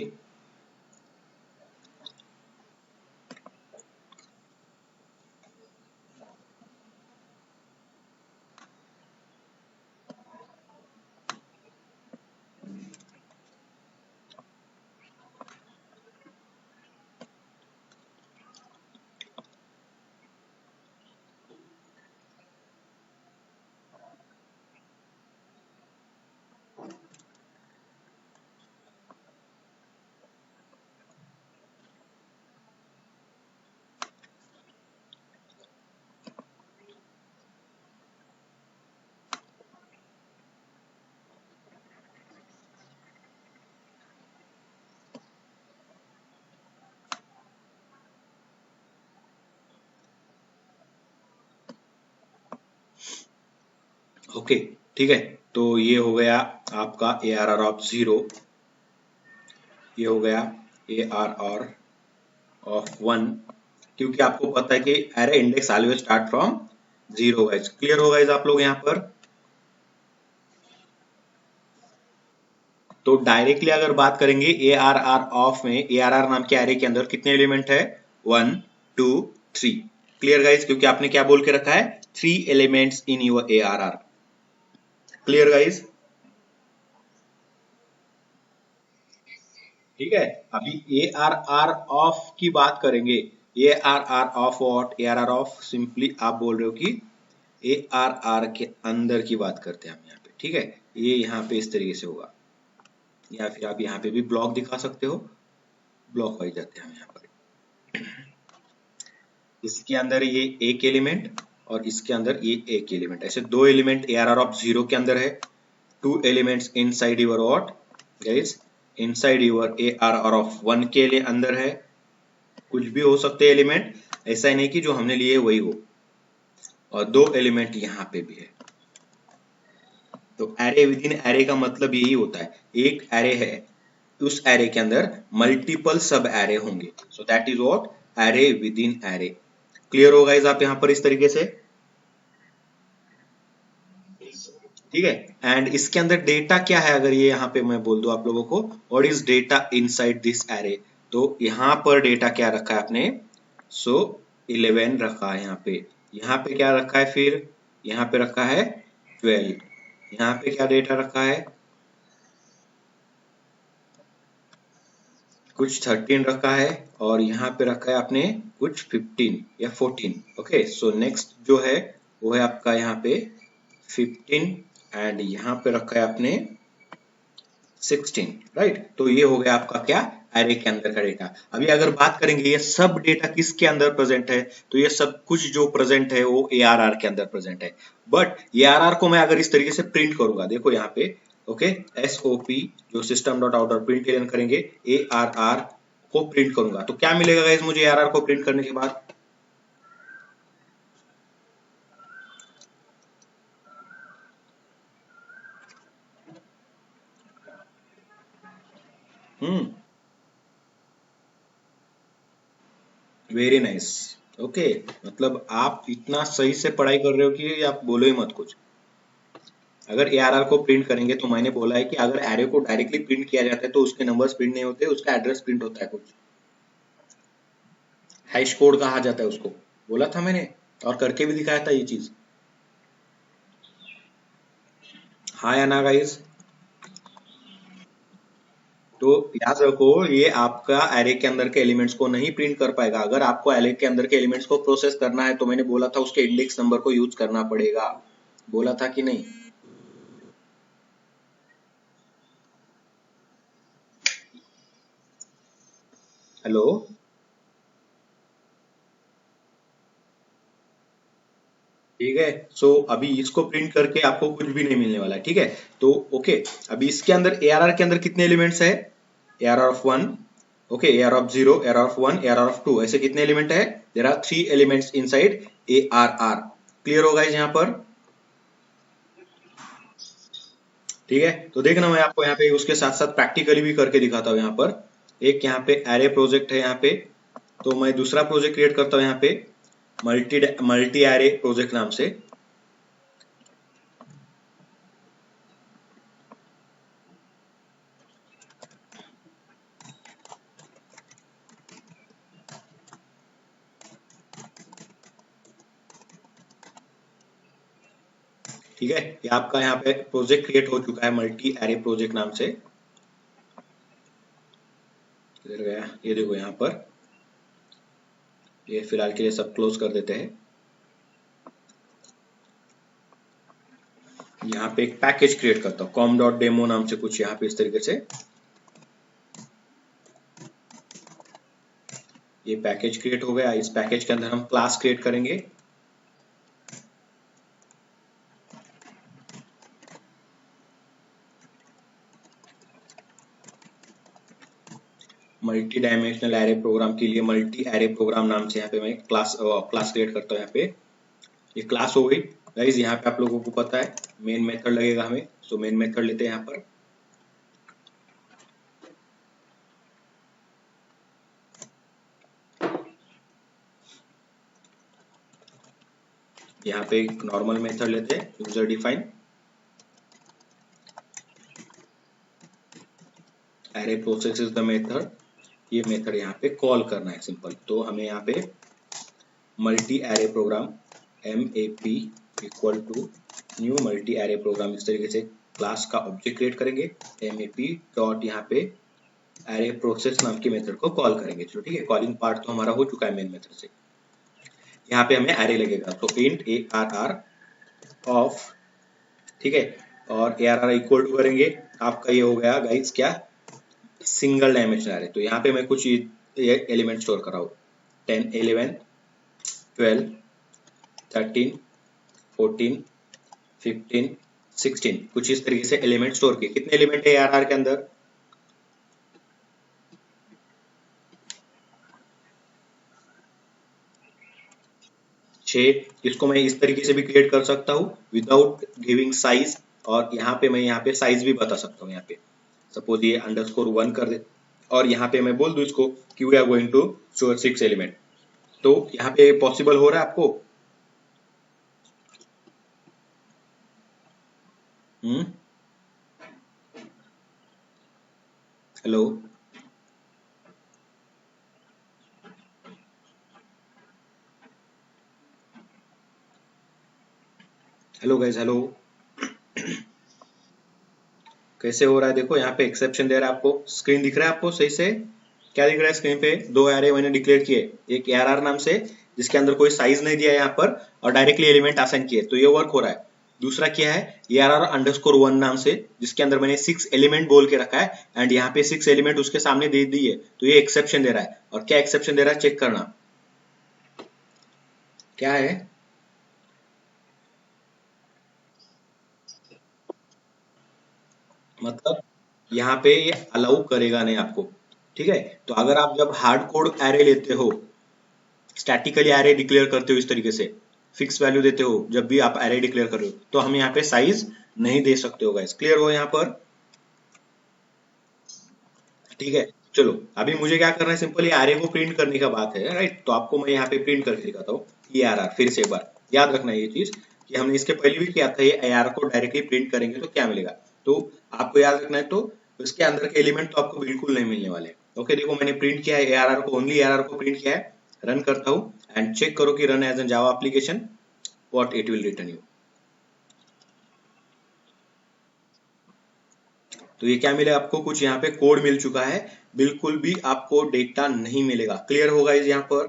ओके, ठीक है। तो ये हो गया आपका ARR ऑफ 0, ये हो गया ARR ऑफ 1, क्योंकि आपको पता है कि array index always start from 0 guys. Clear हो गाइस आप लोग यहाँ पर। तो डायरेक्टली अगर बात करेंगे ARR ऑफ में, ARR नाम के एरे के अंदर कितने एलिमेंट है, 1 2 3। क्लियर गाइस, क्योंकि आपने क्या बोल के रखा है, 3 elements in your ARR। Clear guys, ठीक है। अभी ARR ऑफ की बात करेंगे, ARR of what, ARR of simply आप बोल रहे हो कि ARR के अंदर की बात करते हैं हम यहाँ पे। ठीक है, ये यहाँ पे इस तरीके से होगा, या फिर आप यहाँ पे भी ब्लॉक दिखा सकते हो, ब्लॉक वाइज जाते हैं हम यहाँ पर। इसके अंदर ये एक एलिमेंट और इसके अंदर ये एक एलिमेंट, ऐसे दो एलिमेंट ARR ऑफ 0 के अंदर है। 2 elements inside your what guys, inside your ARR of 1 के लिए अंदर है। कुछ भी हो सकते हैं एलिमेंट, ऐसा ही नहीं कि जो हमने लिए वही हो। और 2 एलिमेंट यहाँ पे भी है। तो एरे विद इन एरे का मतलब यही होता है, एक एरे है, उस एरे के अंदर मल्टीपल सब एरे होंगे, so that is what array with in array. Clear होगा गाइस आप यहाँ पर इस तरीके से, ठीक है। एंड इसके अंदर डेटा क्या है, अगर ये यहाँ पे मैं बोल दूं आप लोगों को, what is data inside this array, तो यहाँ पर डेटा क्या रखा है आपने, सो 11 रखा है यहाँ पे। यहाँ पे क्या रखा है, फिर यहाँ पे रखा है 12। यहाँ पे क्या डेटा रखा है, कुछ 13 रखा है, और यहाँ पे रखा है आपने कुछ 15 या 14। ओके, सो नेक्स्ट जो है वो है आपका यहाँ पे 15, एंड यहाँ पे रखा है आपने 16, राइट। तो ये हो गया आपका क्या, एरे के अंदर का डेटा। अभी अगर बात करेंगे ये सब डेटा किसके अंदर प्रेजेंट है, तो ये सब कुछ जो प्रेजेंट है वो ARR के अंदर प्रेजेंट है। बट ARR को मैं अगर इस तरीके से प्रिंट करूंगा, देखो यहाँ पे, ओके, SOP जो सिस्टम डॉट आउट और प्रिंट करेंगे, ARR को प्रिंट करूंगा, तो क्या मिलेगा गाइस मुझे ARR को प्रिंट करने के बाद, वेरी नाइस। ओके, मतलब आप इतना सही से पढ़ाई कर रहे हो कि आप बोलो ही मत कुछ। अगर ARR को प्रिंट करेंगे, तो मैंने बोला है कि अगर एरे को डायरेक्टली प्रिंट किया जाता है तो उसके नंबर्स प्रिंट नहीं होते, उसका एड्रेस प्रिंट होता है कुछ। हैश कोड कहा जाता है उसको, बोला था मैंने और करके भी दिखाया था ये चीज। हाँ या ना गाइस? तो याद रखो ये आपका एरे के अंदर के एलिमेंट्स को नहीं प्रिंट कर पाएगा। अगर आपको एरे के अंदर के एलिमेंट्स को प्रोसेस करना है तो मैंने बोला था उसके इंडेक्स नंबर को यूज करना पड़ेगा, बोला था कि नहीं? हेलो? ठीक है, सो अभी इसको प्रिंट करके आपको कुछ भी नहीं मिलने वाला है, ठीक है? तो ओके, अभी इसके अंदर एआरआर के अंदर कितने एलिमेंट्स है? A R R of one, okay, A R R of zero, A R R of one, A R R of two, ऐसे कितने एलिमेंट है? There are 3 elements inside A R R. Clear होगा यहाँ पर? ठीक है, तो देखना मैं आपको यहाँ पे उसके साथ साथ प्रैक्टिकली भी करके दिखाता हूँ। यहाँ पर एक यहाँ पे एरे प्रोजेक्ट है यहाँ पे, तो मैं दूसरा प्रोजेक्ट क्रिएट करता हूँ यहाँ पे मल्टी एरे प्रोजेक्ट नाम से। ठीक है, ये आपका यहाँ पे प्रोजेक्ट क्रिएट हो चुका है मल्टी एरे प्रोजेक्ट नाम से। किधर गया? ये देखो यहाँ पर, ये फिलहाल के लिए सब क्लोज कर देते हैं। यहाँ पे एक पैकेज क्रिएट करता हूँ com.demo नाम से कुछ, यहाँ पे इस तरीके से ये पैकेज क्रिएट हो गया। इस पैकेज के अंदर हम क्लास क्रिएट करेंगे। मल्टी डायमेंशनल एरे प्रोग्राम के लिए मल्टी एरे प्रोग्राम नाम से यहाँ पे मैं क्लास क्रिएट करता हूँ। यहाँ पे ये क्लास हो गई गाइस। यहाँ पे आप लोगों को पता है मेन मेथड लगेगा हमें, सो मेन मेथड लेते हैं यहाँ पर। यहाँ पे एक नॉर्मल मेथड लेते हैं user define array process is the method. ये मेथड यहाँ पे कॉल करना है सिंपल। तो हमें यहाँ पे multi array program MAP equal to new multi array program, इस तरीके से क्लास का ऑब्जेक्ट क्रिएट करेंगे। MAP डॉट यहाँ पे एरे प्रोसेस नाम की मेथड को कॉल करेंगे। चलो ठीक है, कॉलिंग पार्ट तो हमारा हो चुका है मेन मेथड से। यहाँ पे हमें एरे लगेगा, तो इंट ARR ऑफ, ठीक है, और ARR इक्वल टू करेंगे। आपका ये हो गया गाइस क्या? Single dimension array. तो यहाँ पे मैं कुछ एलिमेंट स्टोर कर रहा हूँ, 10, 11, 12, 13, 14, 15, 16, कुछ इस तरीके से एलिमेंट स्टोर किए। कितने एलिमेंट है ARR के अंदर? 6। इसको मैं इस तरीके से भी क्रिएट कर सकता हूँ विदाउट गिविंग साइज, और यहाँ पे मैं यहाँ पे साइज भी बता सकता हूँ। यहाँ पे सपोज ये _1 कर दे और यहाँ पे मैं बोल दूं इसको कि we are going to show 6 element. तो यहाँ पे पॉसिबल हो रहा है आपको? Hello hello guys, hello. कैसे हो रहा है? देखो यहाँ पे एक्सेप्शन दे रहा है आपको। स्क्रीन दिख रहा है आपको सही से? क्या दिख रहा है स्क्रीन पे? 2 एरे मैंने डिक्लेयर किए, एक ARR नाम से जिसके अंदर कोई साइज नहीं दिया यहाँ पर, और डायरेक्टली एलिमेंट असाइन किए, तो ये वर्क हो रहा है। दूसरा क्या है? ARR_1 नाम से जिसके अंदर मैंने 6 एलिमेंट बोल के रखा है, एंड यहाँ पे 6 एलिमेंट उसके सामने दे दिए, तो ये एक्सेप्शन दे रहा है। और क्या एक्सेप्शन दे रहा है चेक करना, क्या है? मतलब यहाँ पे ये अलाउ करेगा नहीं आपको, ठीक है? तो अगर आप जब हार्ड कोड एरे लेते हो, स्टैटिकली एरे डिक्लेयर करते हो, इस तरीके से फिक्स वैल्यू देते हो, जब भी आप एरे डिक्लेयर कर रहे हो, तो हम यहाँ पे साइज नहीं दे सकते हो गाइस। क्लियर हो यहाँ पर? ठीक है, चलो अभी मुझे क्या करना है, सिंपल ये एरे को प्रिंट करने का बात है, राइट? तो आपको मैं यहाँ पे प्रिंट करके दिखाता हूँ ARR। फिर से एक बार याद रखना ये चीज कि हमने इसके पहले भी किया था, ये ARR को डायरेक्टली प्रिंट करेंगे तो क्या मिलेगा, तो आपको याद रखना है। तो इसके अंदर के एलिमेंट तो आपको बिल्कुल नहीं मिलने वाले। ओके, देखो मैंने प्रिंट किया है ARR को, ओनली ARR को प्रिंट किया है, रन करता हूं एंड चेक करो कि run as an Java application, what it will return you. तो ये क्या मिलेगा आपको, कुछ यहाँ पे कोड मिल चुका है, बिल्कुल भी आपको डेटा नहीं मिलेगा। क्लियर होगा इस यहाँ पर।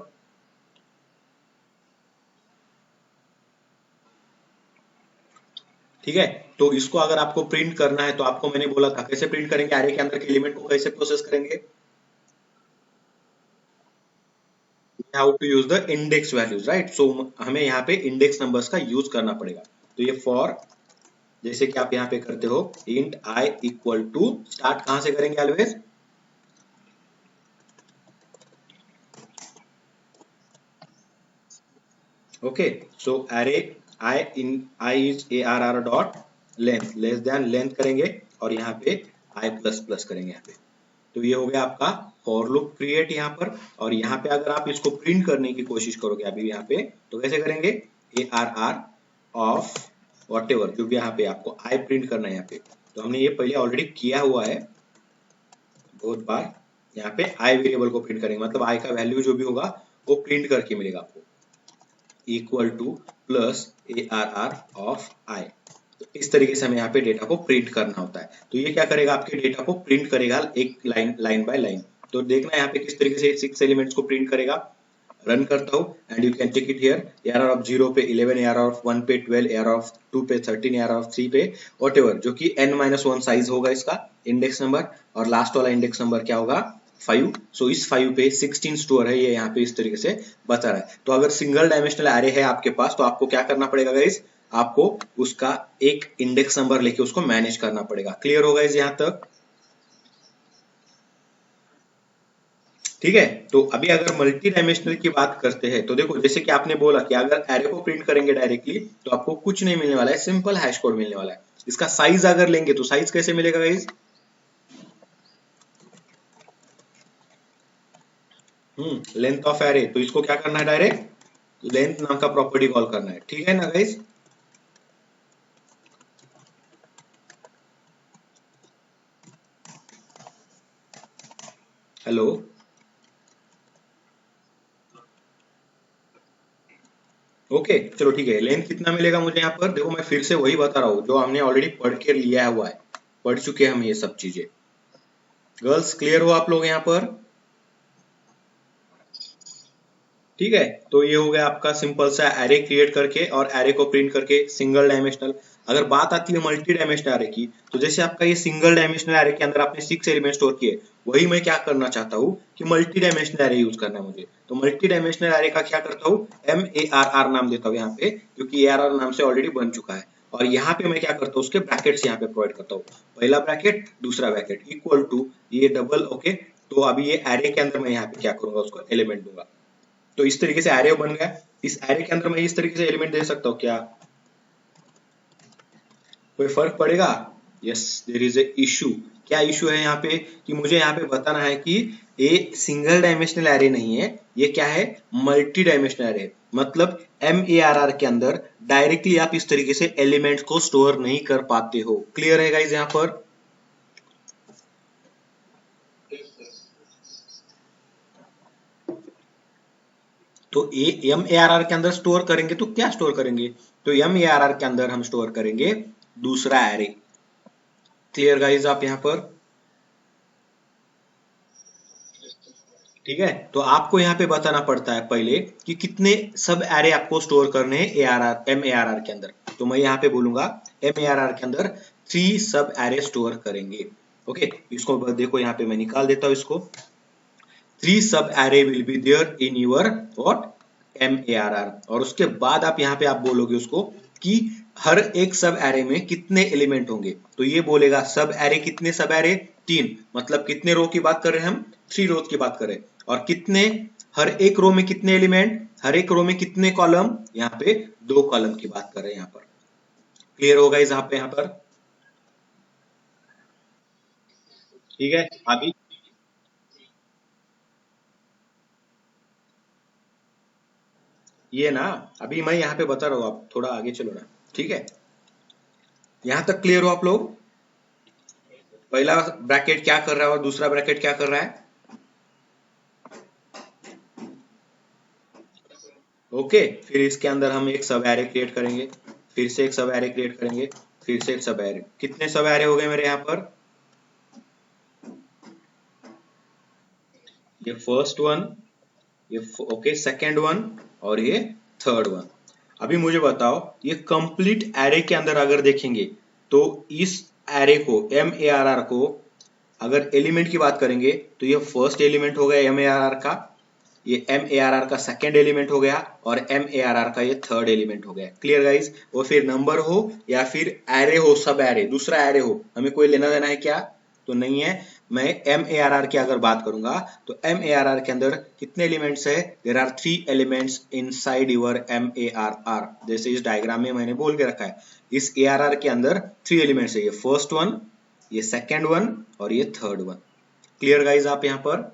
ठीक है, तो इसको अगर आपको प्रिंट करना है तो आपको मैंने बोला था कैसे प्रिंट करेंगे, एरे के अंदर के एलिमेंट को कैसे प्रोसेस करेंगे, how to use the index values, right. So हमें यहाँ पे इंडेक्स नंबर्स का यूज करना पड़ेगा। तो ये फॉर, जैसे कि आप यहाँ पे करते हो, int I equal to, start कहां से करेंगे always, okay. So array I in I is A R R dot length, less than length करेंगे और यहाँ पे आई प्लस प्लस करेंगे यहाँ पे। तो ये हो गया आपका फॉर लूप क्रिएट यहाँ पर। और यहाँ पे अगर आप इसको प्रिंट करने की कोशिश करोगे अभी यहाँ पे, तो कैसे करेंगे, A R R of whatever, क्योंकि यहाँ पे आपको आई प्रिंट करना है यहाँ पे। तो हमने ये पहले ऑलरेडी किया हुआ है बहुत बार। यहाँ पे आई वेरिएबल को प्रिंट करेंगे, मतलब आई का वैल्यू जो भी होगा वो प्रिंट करके मिलेगा आपको, equal to plus A R R of I. तो इस तरीके से हमें यहाँ पे डेटा को प्रिंट करना होता है। तो ये क्या करेगा, आपके डेटा को प्रिंट करेगा एक लाइन, लाइन बाय लाइन। तो देखना यहाँ पे किस तरीके से 6 एलिमेंट्स को प्रिंट करेगा। रन करता हूँ and you can take it here, A R of 0 पे 11, एआर ऑफ 1 पे 12, एआर ऑफ 2 पे 13, एआर ऑफ 3 पे व्हाटएवर, जो कि n-1 साइज होगा इसका इंडेक्स नंबर। और लास्ट वाला इंडेक्स नंबर क्या होगा, 5। सो इस 5 पे 16 स्टोर है, ये यहाँ पे इस तरीके से बता रहा है। तो अगर सिंगल डायमेंशनल एरे है आपके पास, तो आपको क्या करना पड़ेगा गाइस, आपको उसका एक इंडेक्स नंबर लेके उसको मैनेज करना पड़ेगा। क्लियर होगा इस यहाँ तक, ठीक है। तो अभी अगर मल्टी डायमेंशनल की बात करते हैं, तो देखो जैसे कि आपने बोला कि अगर एरे को प्रिंट करेंगे डायरेक्टली तो आपको कुछ नहीं मिलने वाला है, सिंपल हैश कोड मिलने वाला है। इसका साइज अगर लेंगे तो साइज कैसे मिलेगा गाइस, लेंथ ऑफ एरे। तो इसको क्या करना है, डायरेक्ट लेंथ नाम का प्रॉपर्टी कॉल करना है, ठीक है ना गाइस। हेलो, ओके चलो ठीक है। लेंथ कितना मिलेगा मुझे यहाँ पर, देखो मैं फिर से वही बता रहा हूँ जो हमने ऑलरेडी पढ़ के लिया हुआ है, पढ़ चुके हैं हम ये सब चीजें। गर्ल्स क्लियर हो आप लोग यहाँ पर, ठीक है। तो ये हो गया आपका सिंपल सा एरे क्रिएट करके और एरे को प्रिंट करके सिंगल डायमेंशनल। अगर बात आती है मल्टी डायमेंशनल एरे की, तो जैसे आपका ये सिंगल डायमेंशनल एरे के अंदर आपने 6 एलिमेंट स्टोर किए, वही मैं क्या करना चाहता हूँ कि मल्टी डायमेंशनल एरे यूज करना है मुझे। तो मल्टी डायमेंशनल एरे का क्या करता हूँ, MARR नाम देता हूँ यहाँ पे, क्योंकि ARR नाम से ऑलरेडी बन चुका है। और यहाँ पे मैं क्या करता हूँ, उसके ब्रैकेट्स यहाँ पे प्रोवाइड करता हूँ, पहला ब्रैकेट दूसरा ब्रैकेट इक्वल टू ये डबल, ओके। तो अभी ये एरे के अंदर मैं यहाँ पे क्या करूंगा, उसको एलिमेंट दूंगा। तो इस तरीके से एरे बन गया। इस एरे के अंदर मैं इस तरीके से एलिमेंट दे सकता हूँ क्या, कोई फर्क पड़ेगा, yes there is a issue. क्या इशू है यहाँ पे, कि मुझे यहाँ पे बताना है कि ये सिंगल डायमेंशनल एरे नहीं है, ये क्या है, मल्टी डायमेंशनल एरे। मतलब MARR के अंदर डायरेक्टली आप इस तरीके से एलिमेंट्स को स्टोर नहीं कर पाते हो। क्लियर है गाइस यहाँ पर, तो MARR के अंदर स्टोर करेंगे तो क्या स्टोर करेंगे, तो MARR के अंदर हम स्टोर करेंगे दूसरा एरे। क्लियर गाइस आप यहाँ पर, ठीक है। तो आपको यहाँ पे बताना पड़ता है पहले कि कितने सब एरे आपको स्टोर करने हैं MARR के अंदर। तो मैं यहाँ पे बोलूंगा MARR के अंदर 3 सब एरे स्टोर करेंगे, ओके। इसको देखो यहाँ पे मैं निकाल देता हूँ इसको, 3 sub array will be there in your what, MARR। और उसके बाद आप यहाँ पे आप बोलोगे उसको कि हर एक सब एरे में कितने एलिमेंट होंगे। तो ये बोलेगा सब एरे, कितने सब एरे, 3, मतलब कितने रो की बात कर रहे हैं हम, 3 रो की बात कर रहे हैं। और कितने, हर एक रो में कितने एलिमेंट, हर एक रो में कितने कॉलम, यहाँ पे 2 कॉलम की बात कर रहे हैं यहाँ पर। क्लियर होगा इस यहाँ पर, ठीक है। अभी ये ना, अभी मैं यहाँ पे बता रहा हूँ, आप थोड़ा आगे चलो ना, ठीक है। यहाँ तक क्लियर हो आप लोग, पहला ब्रैकेट क्या कर रहा है और दूसरा ब्रैकेट क्या कर रहा है, ओके, फिर इसके अंदर हम एक सब एरे क्रिएट करेंगे, फिर से एक सब एरे क्रिएट करेंगे, फिर से एक सब एरे। कितने सब एरे हो गए मेरे यहाँ पर? ये फर्स्ट वन, ये ओके सेकेंड वन, और ये थर्ड वन। अभी मुझे बताओ, ये कंप्लीट एरे के अंदर अगर देखेंगे तो इस एरे को, एम ए आर आर को, अगर एलिमेंट की बात करेंगे तो ये फर्स्ट एलिमेंट हो गया एम ए आर आर का, ये एम ए आर आर का सेकेंड एलिमेंट हो गया, और एम ए आर आर का ये थर्ड एलिमेंट हो गया। Clear guys? वो फिर नंबर हो या फिर एरे हो, सब एरे, दूसरा एरे हो, हमें कोई लेना देना है क्या? तो नहीं है। मैं एम ए आर आर की अगर बात करूंगा तो एम ए आर आर के अंदर कितने एलिमेंट्स है? There are 3 elements inside your M A R R. जैसे इस डायग्राम में मैंने बोल के रखा है, इस ए आर आर के अंदर 3 एलिमेंट्स है, ये फर्स्ट वन, ये सेकेंड वन, और ये थर्ड वन। क्लियर गाइज आप यहां पर?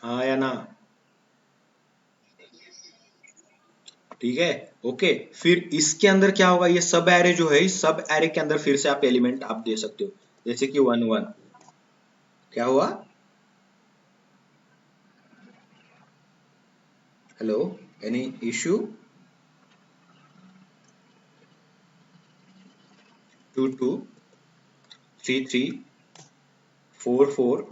हाँ या ना? ठीक है, ओके। फिर इसके अंदर क्या होगा? ये सब एरे जो है, इस सब एरे के अंदर फिर से आप एलिमेंट आप दे सकते हो, जैसे कि 1 1। क्या हुआ? Hello, any issue? 2 2, 3 3, 4 4,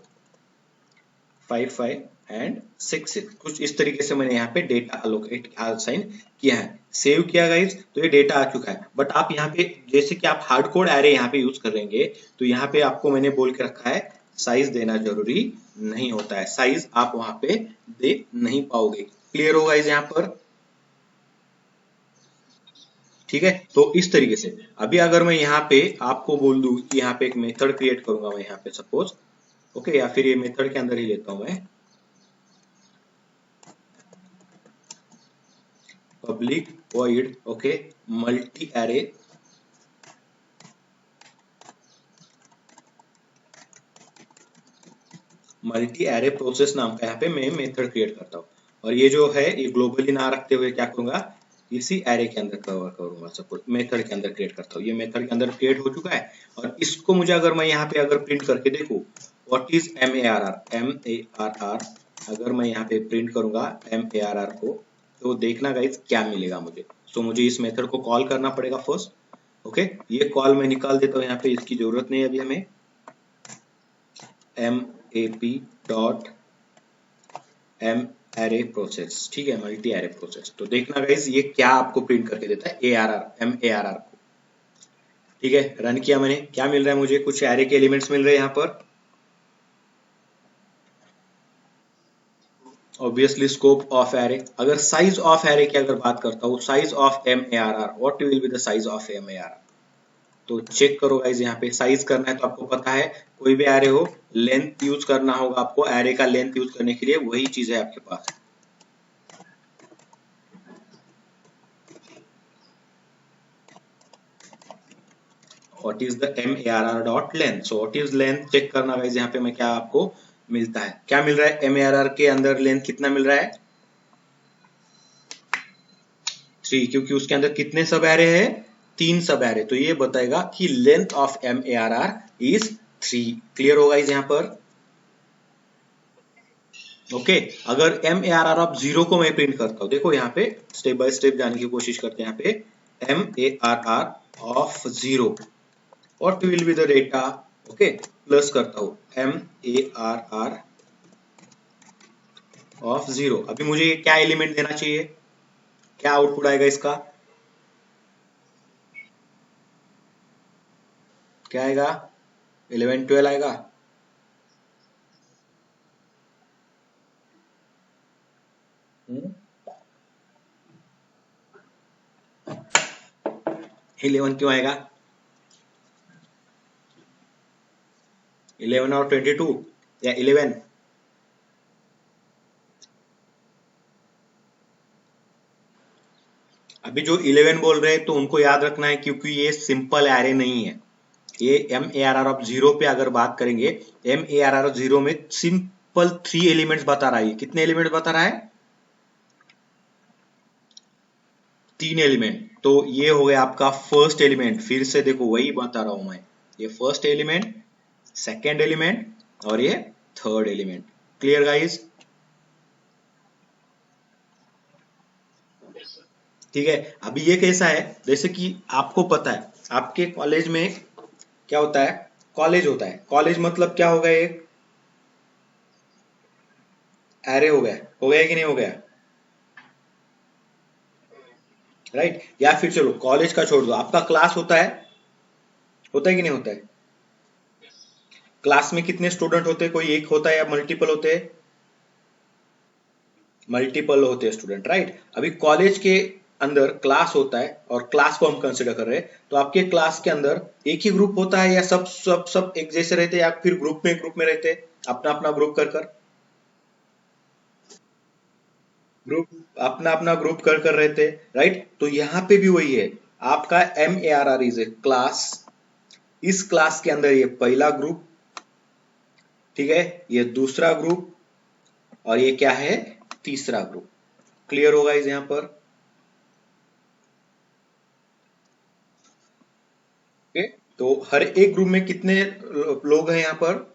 5 5 एंड 6 6। कुछ इस तरीके से मैंने यहाँ पे डेटा अलोकेट असाइन किया है, सेव किया गाइज, तो ये डेटा आ चुका है। बट आप यहाँ पे जैसे कि आप हार्ड कोड एरे यहाँ पे यूज कर रहेंगे, तो यहाँ पे आपको मैंने बोल के रखा है साइज देना जरूरी नहीं होता है, साइज आप वहां पे दे नहीं पाओगे। क्लियर होगा इस यहाँ पर? ठीक है, तो इस तरीके से अभी अगर मैं यहाँ पे आपको बोल दूं कि यहाँ पे एक मेथड क्रिएट करूंगा मैं यहाँ पे सपोज, ओके, या फिर ये मेथड के अंदर ही लेता हूं मैं, public void, okay, multi array, multi array process नाम का यहाँ पे मैं मेथड क्रिएट करता हूँ। और ये जो है ये ग्लोबली ना रखते हुए क्या करूंगा, इसी एरे के अंदर कवर करूंगा, सपोज मेथड के अंदर क्रिएट करता हूँ। ये मेथड के अंदर क्रिएट हो चुका है, और इसको मुझे अगर मैं यहाँ पे अगर प्रिंट करके देखूँ, what is M A R R, M A R R, अगर मैं यहाँ पे प्रिंट करूंगा एम ए आर आर को, तो देखना गाइज क्या मिलेगा मुझे। तो मुझे इस मेथड को कॉल करना पड़ेगा फर्स्ट, ओके। ये कॉल मैं निकाल देता हूँ, यहाँ पे इसकी जरूरत नहीं है अभी हमें। M A P dot M array process, ठीक है, मल्टी एरे प्रोसेस। तो देखना गाइस ये क्या आपको प्रिंट करके देता है, A R R, M A R R को। ठीक है, रन किया मैंने, क्या मिल रहा है मुझे? कुछ एरे के एलिमेंट्स मिल रहे हैं यहाँ पर। Obviously scope of array. अगर साइज ऑफ एरे की अगर बात करता हूँ, size of M A R R, what will be the size of M A R R? तो चेक करो गाइज, यहाँ पे साइज करना है तो आपको पता है, कोई भी एरे हो लेंथ यूज करना होगा आपको, एरे का लेंथ यूज करने के लिए वही चीज है आपके पास। What is the M A R R dot length? So what is length check करना गाइज, यहाँ पे मैं क्या आपको मिलता है, क्या मिल रहा है? एम ए आर आर के अंदर लेंथ कितना मिल रहा है? 3, क्योंकि उसके अंदर कितने सब एरे है? 3 सब एरे, तो ये बताएगा कि length of M A R R is 3। Clear होगा इस यहाँ पर? ओके, अगर M A R R of 0 को मैं प्रिंट करता हूं, देखो यहाँ पे स्टेप बाय स्टेप जाने की कोशिश करते हैं। यहाँ पे M A R R of 0, what will be the data? Okay, plus करता हूं M A R R of 0। अभी मुझे क्या एलिमेंट देना चाहिए, क्या आउटपुट आएगा इसका? क्या आएगा? 11 12 आएगा। हम्म, 11 क्यों आएगा? 11 और 22 या 11? अभी जो 11 बोल रहे हैं तो उनको याद रखना है, क्योंकि ये सिंपल एरे नहीं है। ये M A R R of 0 पे अगर बात करेंगे, M A R R of 0 में सिंपल 3 एलिमेंट्स बता रहा है। कितने एलिमेंट बता रहा है? 3 एलिमेंट। तो ये हो गया आपका फर्स्ट एलिमेंट, फिर से देखो वही बता रहा हूं मैं, ये फर्स्ट एलिमेंट, सेकेंड एलिमेंट और ये थर्ड एलिमेंट। Clear guys? ठीक है। अभी ये कैसा है, जैसे कि आपको पता है आपके कॉलेज में क्या होता है, कॉलेज होता है। कॉलेज मतलब क्या होगा, एक एरे हो गया कि नहीं हो गया, राइट? या फिर चलो कॉलेज का छोड़ दो, आपका क्लास होता है कि नहीं होता है? क्लास में कितने स्टूडेंट होते हैं, कोई एक होता है या मल्टीपल होते हैं? मल्टीपल होते हैं स्टूडेंट, राइट? अभी कॉलेज के अंदर क्लास होता है और क्लास को हम कंसिडर कर रहे हैं, तो आपके क्लास के अंदर एक ही ग्रुप होता है या सब सब सब एक जैसे रहते हैं, या फिर ग्रुप में रहते हैं, अपना अपना ग्रुप कर कर ग्रुप अपना अपना ग्रुप कर कर रहते हैं, राइट? तो यहाँ पे भी वही है, आपका MARR इज ए क्लास। इस क्लास के अंदर ये पहला ग्रुप, ठीक है, ये दूसरा ग्रुप और ये क्या है, तीसरा ग्रुप। क्लियर होगा इस यहाँ पर? ओके, तो हर एक ग्रुप में कितने लोग हैं यहाँ पर?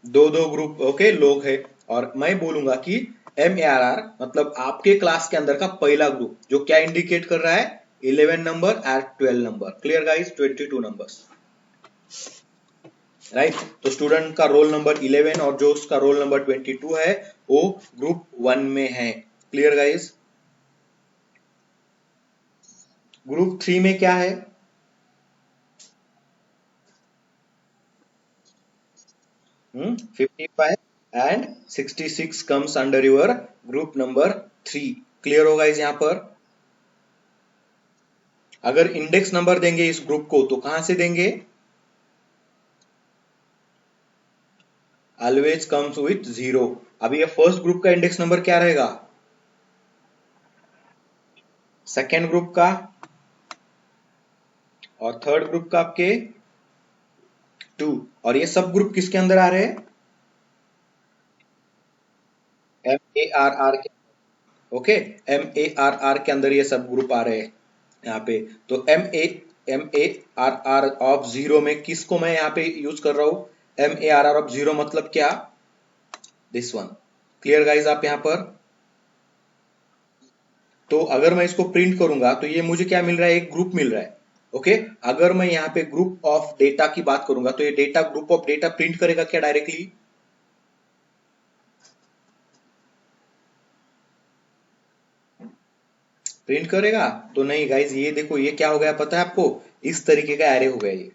दो दो ग्रुप, ओके, लोग हैं। और मैं बोलूंगा कि MARR मतलब आपके क्लास के अंदर का पहला ग्रुप, जो क्या इंडिकेट कर रहा है, 11 number at 12 number. Clear guys? 22 numbers, right? तो स्टूडेंट का रोल नंबर 11 और जो उसका रोल नंबर 22 है, वो ग्रुप 1 में है। Clear guys? ग्रुप 3 में क्या है? 55 and 66 comes under your group number 3। Clear होगा इस यहाँ पर? अगर इंडेक्स नंबर देंगे इस ग्रुप को तो कहां से देंगे? Always comes with 0। अभी ये फर्स्ट ग्रुप का इंडेक्स नंबर क्या रहेगा? सेकेंड ग्रुप का? और थर्ड ग्रुप का आपके 2। और ये सब ग्रुप किसके अंदर आ रहे हैं? MARR के। ओके, MARR के अंदर ये सब ग्रुप आ रहे हैं यहाँ पे। तो MARR ऑफ 0 में किसको मैं यहाँ पे यूज कर रहा हूँ? MARR ऑफ 0 मतलब क्या? This one. क्लियर गाइज आप यहाँ पर? तो अगर मैं इसको प्रिंट करूंगा तो ये मुझे क्या मिल रहा है, एक ग्रुप मिल रहा है। ओके, अगर मैं यहाँ पे ग्रुप ऑफ डेटा की बात करूंगा तो ये data, group of data print करेगा क्या डायरेक्टली? प्रिंट करेगा तो नहीं गाइज, ये देखो ये क्या हो गया पता है आपको? इस तरीके का एरे हो गया ये,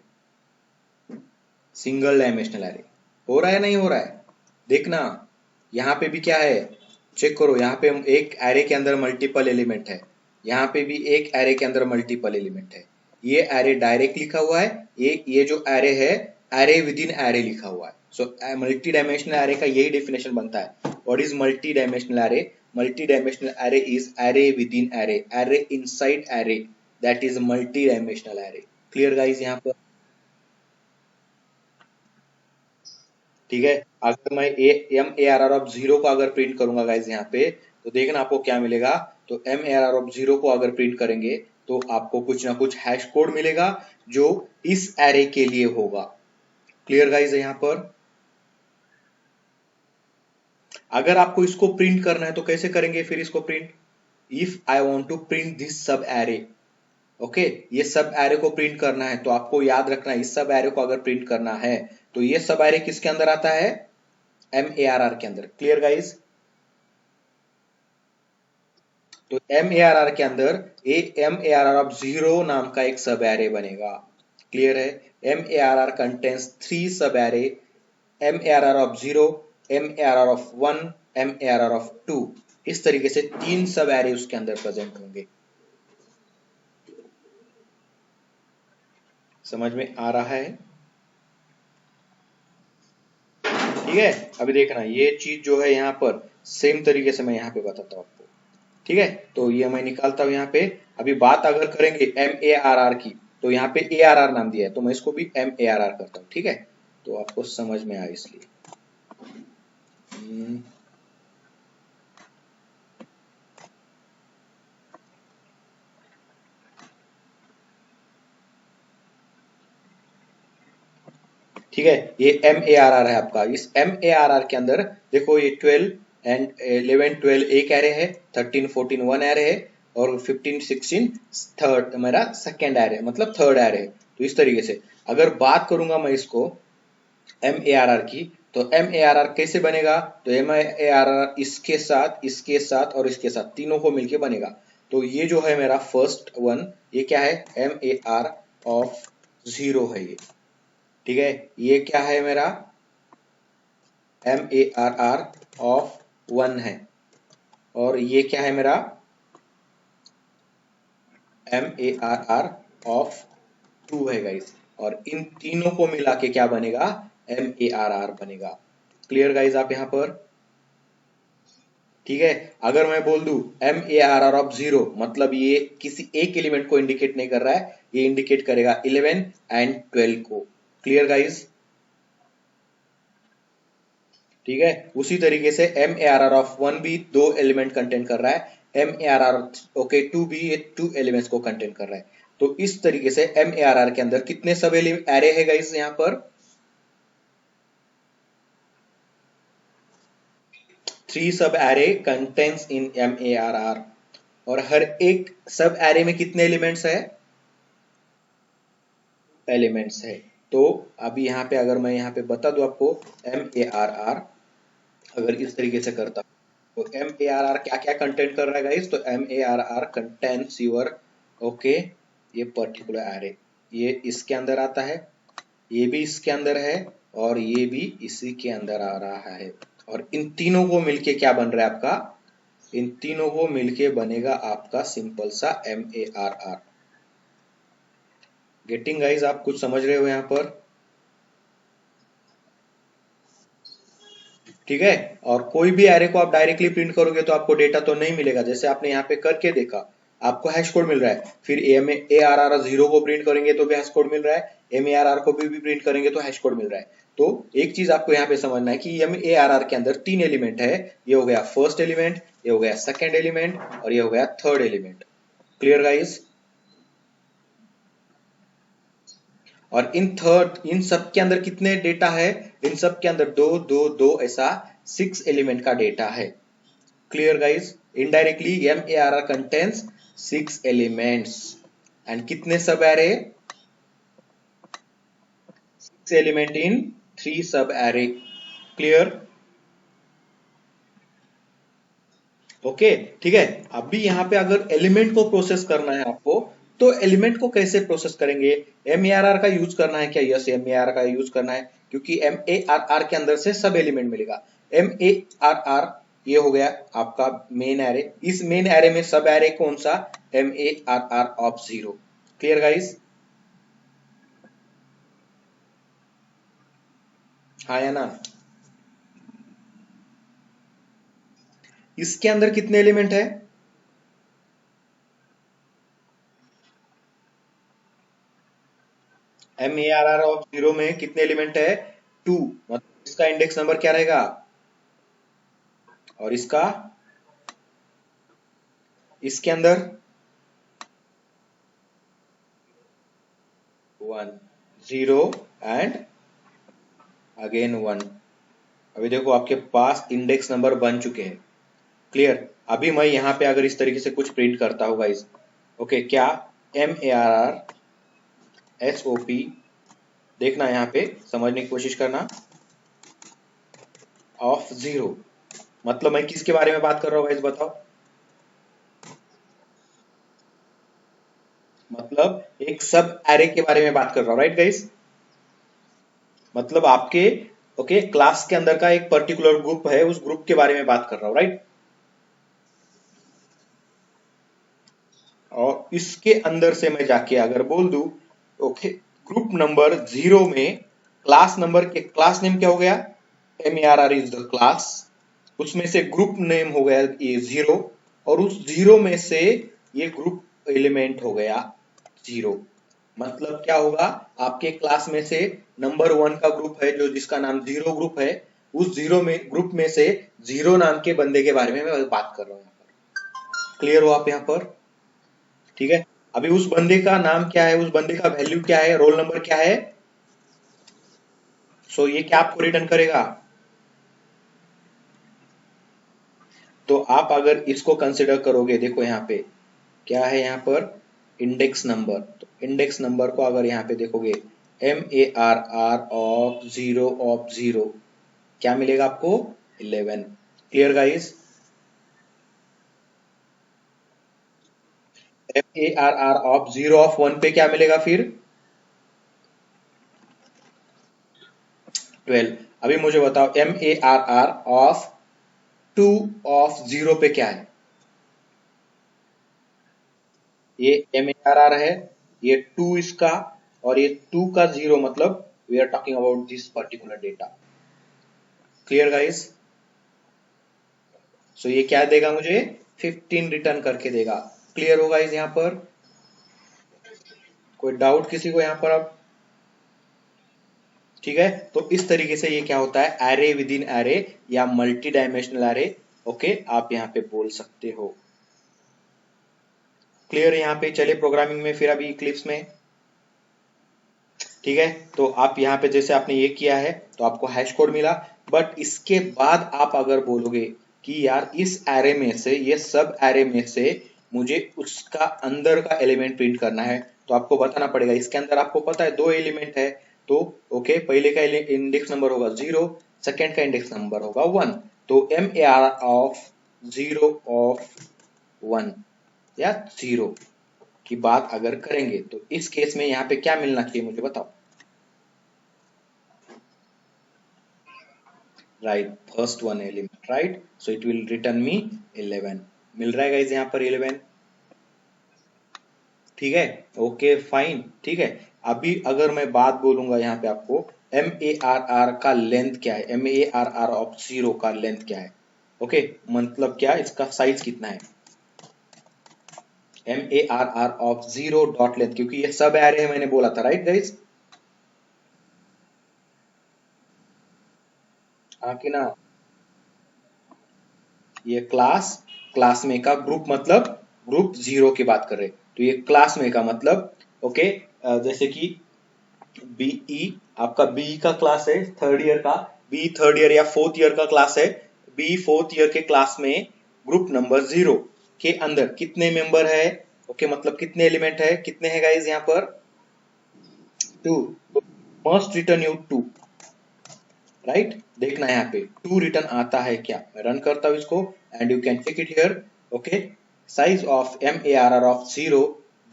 सिंगल डायमेंशनल एरे। हो रहा है नहीं हो रहा है? देखना, यहाँ पे भी क्या है, चेक करो, यहाँ पे एक एरे के अंदर मल्टीपल एलिमेंट है, यहाँ पे भी एक एरे के अंदर मल्टीपल एलिमेंट है। ये एरे डायरेक्ट लिखा हुआ है, ये जो एरे है, एरे विद इन एरे लिखा हुआ है। सो मल्टी डायमेंशनल एरे का यही डेफिनेशन बनता है। What is multi dimensional array? Multi dimensional array is array with in array, array inside array, that is multi dimensional array. Clear guys यहाँ पर? ठीक है। अगर मैं MARR ऑफ 0 को अगर प्रिंट करूंगा गाइज यहाँ पे, तो देखना आपको क्या मिलेगा। तो MARR ऑफ 0 को अगर प्रिंट करेंगे तो आपको कुछ ना कुछ हैश कोड मिलेगा जो इस एरे के लिए होगा। क्लियर गाइज यहाँ पर? अगर आपको इसको प्रिंट करना है तो कैसे करेंगे फिर इसको print? If I want to print this sub array, okay, ये सब एरे को प्रिंट करना है, तो आपको याद रखना है, इस सब एरे को अगर प्रिंट करना है तो ये सब एरे किसके अंदर आता है? MARR के अंदर। Clear guys? तो MARR के अंदर MARR ऑफ 0 नाम का एक सब एरे बनेगा। क्लियर है? MARR contains 3 sub array, MARR of 0, MARR of 1, MARR of 2। इस तरीके से 3 सब एरे उसके अंदर प्रेजेंट होंगे। समझ में आ रहा है? ठीक है। अभी देखना, ये चीज जो है यहाँ पर सेम तरीके से मैं यहाँ पे बताता हूँ आपको। ठीक है, तो ये मैं निकालता हूँ यहाँ पे। अभी बात अगर करेंगे MARR की, तो यहाँ पे ARR नाम दिया है, तो मैं इसको भी MARR करता हूँ। ठीक है, तो आपको समझ में आए इसलिए। हम्म, ठीक है, ये MARR है आपका। इस MARR के अंदर देखो ये 12 एंड 11 12 एक एरे है, 13 14 वन एरे है, और 15 16 थर्ड मेरा सेकेंड एरे मतलब थर्ड एरे है। तो इस तरीके से अगर बात करूंगा मैं इसको MARR की, तो MARR कैसे बनेगा? तो MARR इसके साथ और इसके साथ तीनों को मिलके बनेगा। तो ये जो है मेरा फर्स्ट वन, ये क्या है? MAR ऑफ 0 है ये। ठीक है, ये क्या है मेरा? MARR ऑफ 1 है, और ये क्या है मेरा? MARR ऑफ 2 है गाइस। और इन तीनों को मिला के क्या बनेगा? MARR बनेगा। क्लियर गाइस आप यहाँ पर? ठीक है, अगर मैं बोल दूं MARR ऑफ 0, मतलब ये किसी एक एलिमेंट को इंडिकेट नहीं कर रहा है, ये इंडिकेट करेगा 11 एंड 12 को। Clear guys? ठीक है, उसी तरीके से MARR ऑफ 1 भी 2 एलिमेंट कंटेंट कर रहा है, MARR ओके 2 भी ये 2 एलिमेंट्स को कंटेंट कर रहा है। तो इस तरीके से MARR के अंदर कितने सब एरे है गाइस यहाँ पर? 3 सब एरे कंटेंट्स इन MARR। और हर एक सब एरे में कितने एलिमेंट्स है? एलिमेंट्स है। तो अभी यहाँ पे अगर मैं यहाँ पे बता दूं आपको MARR अगर इस तरीके से करता हूं, तो MARR क्या क्या कंटेंट कर रहा है गाइस? तो MARR कंटेंट्स योर ओके ये पर्टिकुलर एरे, ये इसके अंदर आता है, ये भी इसके अंदर है, और ये भी इसी के अंदर आ रहा है। और इन तीनों को मिलके क्या बन रहा है आपका? इन तीनों को मिलके बनेगा आपका सिंपल सा MARR। Getting guys? आप कुछ समझ रहे हो यहाँ पर? ठीक है, और कोई भी एरे को आप डायरेक्टली प्रिंट करोगे तो आपको डेटा तो नहीं मिलेगा, जैसे आपने यहाँ पे करके देखा आपको हैश कोड मिल रहा है। फिर MARR 0 को प्रिंट करेंगे तो भी हैश कोड मिल रहा है, MARR को भी प्रिंट करेंगे तो हैश कोड मिल रहा है। तो एक चीज आपको यहाँ पे समझना है कि MARR के अंदर 3 एलिमेंट है। ये हो गया फर्स्ट एलिमेंट, ये हो गया सेकेंड एलिमेंट, और ये हो गया थर्ड एलिमेंट। Clear guys? और इन सब के अंदर कितने डेटा है? इन सब के अंदर दो दो दो ऐसा 6 एलिमेंट का डेटा है। Clear guys? Indirectly MARR contains 6 elements and कितने सब एरे? 6 एलिमेंट इन 3 सब एरे। क्लियर? ओके, ठीक है। अभी यहाँ पे अगर एलिमेंट को प्रोसेस करना है आपको, तो एलिमेंट को कैसे प्रोसेस करेंगे? MARR का यूज करना है क्या? यस, MARR का यूज करना है, क्योंकि MARR के अंदर से सब एलिमेंट मिलेगा। MARR ये हो गया आपका मेन एरे, इस मेन एरे में सब एरे कौन सा? MARR of 0। Clear guys? हाँ या ना? इसके अंदर कितने एलिमेंट है? MARR ऑफ 0 में कितने एलिमेंट है? 2। मतलब इसका इंडेक्स नंबर क्या रहेगा? और इसके अंदर 1 0 एंड अगेन 1। अभी देखो आपके पास इंडेक्स नंबर बन चुके हैं। क्लियर? अभी मैं यहाँ पे अगर इस तरीके से कुछ प्रिंट करता हूँ गाइस, ओके, क्या MARR SOP, देखना यहाँ पे समझने की कोशिश करना, ऑफ 0, मतलब मैं किसके बारे में बात कर रहा हूँ गाइस बताओ? मतलब एक सब एरे के बारे में बात कर रहा हूँ, राइट गाइस? मतलब आपके ओके क्लास के अंदर का एक पर्टिकुलर ग्रुप है, उस ग्रुप के बारे में बात कर रहा हूँ, राइट? और इसके अंदर से मैं जाके अगर बोल दूं ओके ग्रुप नंबर 0 में क्लास नंबर के क्लास नेम क्या हो गया? MARR is the class. उसमें से ग्रुप नेम हो गया ये 0, और उस 0 में से ये ग्रुप एलिमेंट हो गया 0। मतलब क्या होगा? आपके क्लास में से नंबर 1 का ग्रुप है जो जिसका नाम 0 ग्रुप है, उस 0 में ग्रुप में से 0 नाम के बंदे के बारे में मैं बात कर रहा हूँ। क्लियर हो आप यहाँ पर? ठीक है, अभी उस बंदे का नाम क्या है, उस बंदे का वैल्यू क्या है, रोल नंबर क्या है? सो ये क्या आपको रिटर्न करेगा? तो आप अगर इसको कंसिडर करोगे, देखो यहाँ पे क्या है, यहाँ पर इंडेक्स नंबर। तो इंडेक्स नंबर को अगर यहाँ पे देखोगे, MARR ऑफ जीरो क्या मिलेगा आपको? 11। Clear guys? MARR of zero of one पे क्या मिलेगा फिर? 12। अभी मुझे बताओ MARR of two of zero पे क्या है? ये MARR है, ये टू इसका, और ये टू का जीरो, मतलब we are talking about this particular data. Clear guys? So ये क्या देगा मुझे? 15 रिटर्न करके देगा। क्लियर होगा इस यहाँ पर? कोई डाउट किसी को यहाँ पर अब? ठीक है, तो इस तरीके से ये क्या होता है, एरे विद इन एरे या मल्टी डायमेंशनल एरे। ओके, आप यहाँ पे बोल सकते हो। क्लियर है यहाँ पे? चले प्रोग्रामिंग में फिर अभी इक्लिप्स में। ठीक है, तो आप यहाँ पे जैसे आपने ये किया है तो आपको हैश कोड मिला, बट इसके बाद आप अगर बोलोगे कि यार इस एरे में से, ये सब एरे में से मुझे उसका अंदर का एलिमेंट प्रिंट करना है, तो आपको बताना पड़ेगा। इसके अंदर आपको पता है दो एलिमेंट है, तो ओके, पहले का इंडेक्स नंबर होगा 0, सेकेंड का इंडेक्स नंबर होगा 1। तो MAR ऑफ 0 ऑफ 1 या 0 की बात अगर करेंगे तो इस केस में यहाँ पे क्या मिलना चाहिए मुझे बताओ? Right, first one element, right, so it will return me 11। मिल रहा है गाइस यहाँ पर 11? ठीक है, ओके फाइन। ठीक है, अभी अगर मैं बात बोलूंगा यहाँ पे आपको, MARR का लेंथ क्या है, MARR ऑफ जीरो का लेंथ क्या है? ओके, मतलब क्या, इसका साइज कितना है? MARR of zero dot length, क्योंकि ये सब एरे है मैंने बोला था, राइट गाइस? हाँ कि ना? ये क्लास, क्लास में का ग्रुप, मतलब ग्रुप जीरो की बात कर रहे हैं, तो ये क्लास में का मतलब ओके, जैसे कि बीई, आपका बीई का क्लास है थर्ड ईयर का, बी थर्ड ईयर या फोर्थ ईयर का क्लास है, बी फोर्थ ईयर के क्लास में ग्रुप नंबर जीरो के अंदर कितने मेंबर है? ओके, मतलब कितने एलिमेंट है, कितने हैं गाइस यहाँ पर? Two. Must return you two, right? देखना है यहाँ पे टू रिटर्न आता है क्या। मैं रन करता हूँ इसको and you can check it here. Okay, size of MARR of zero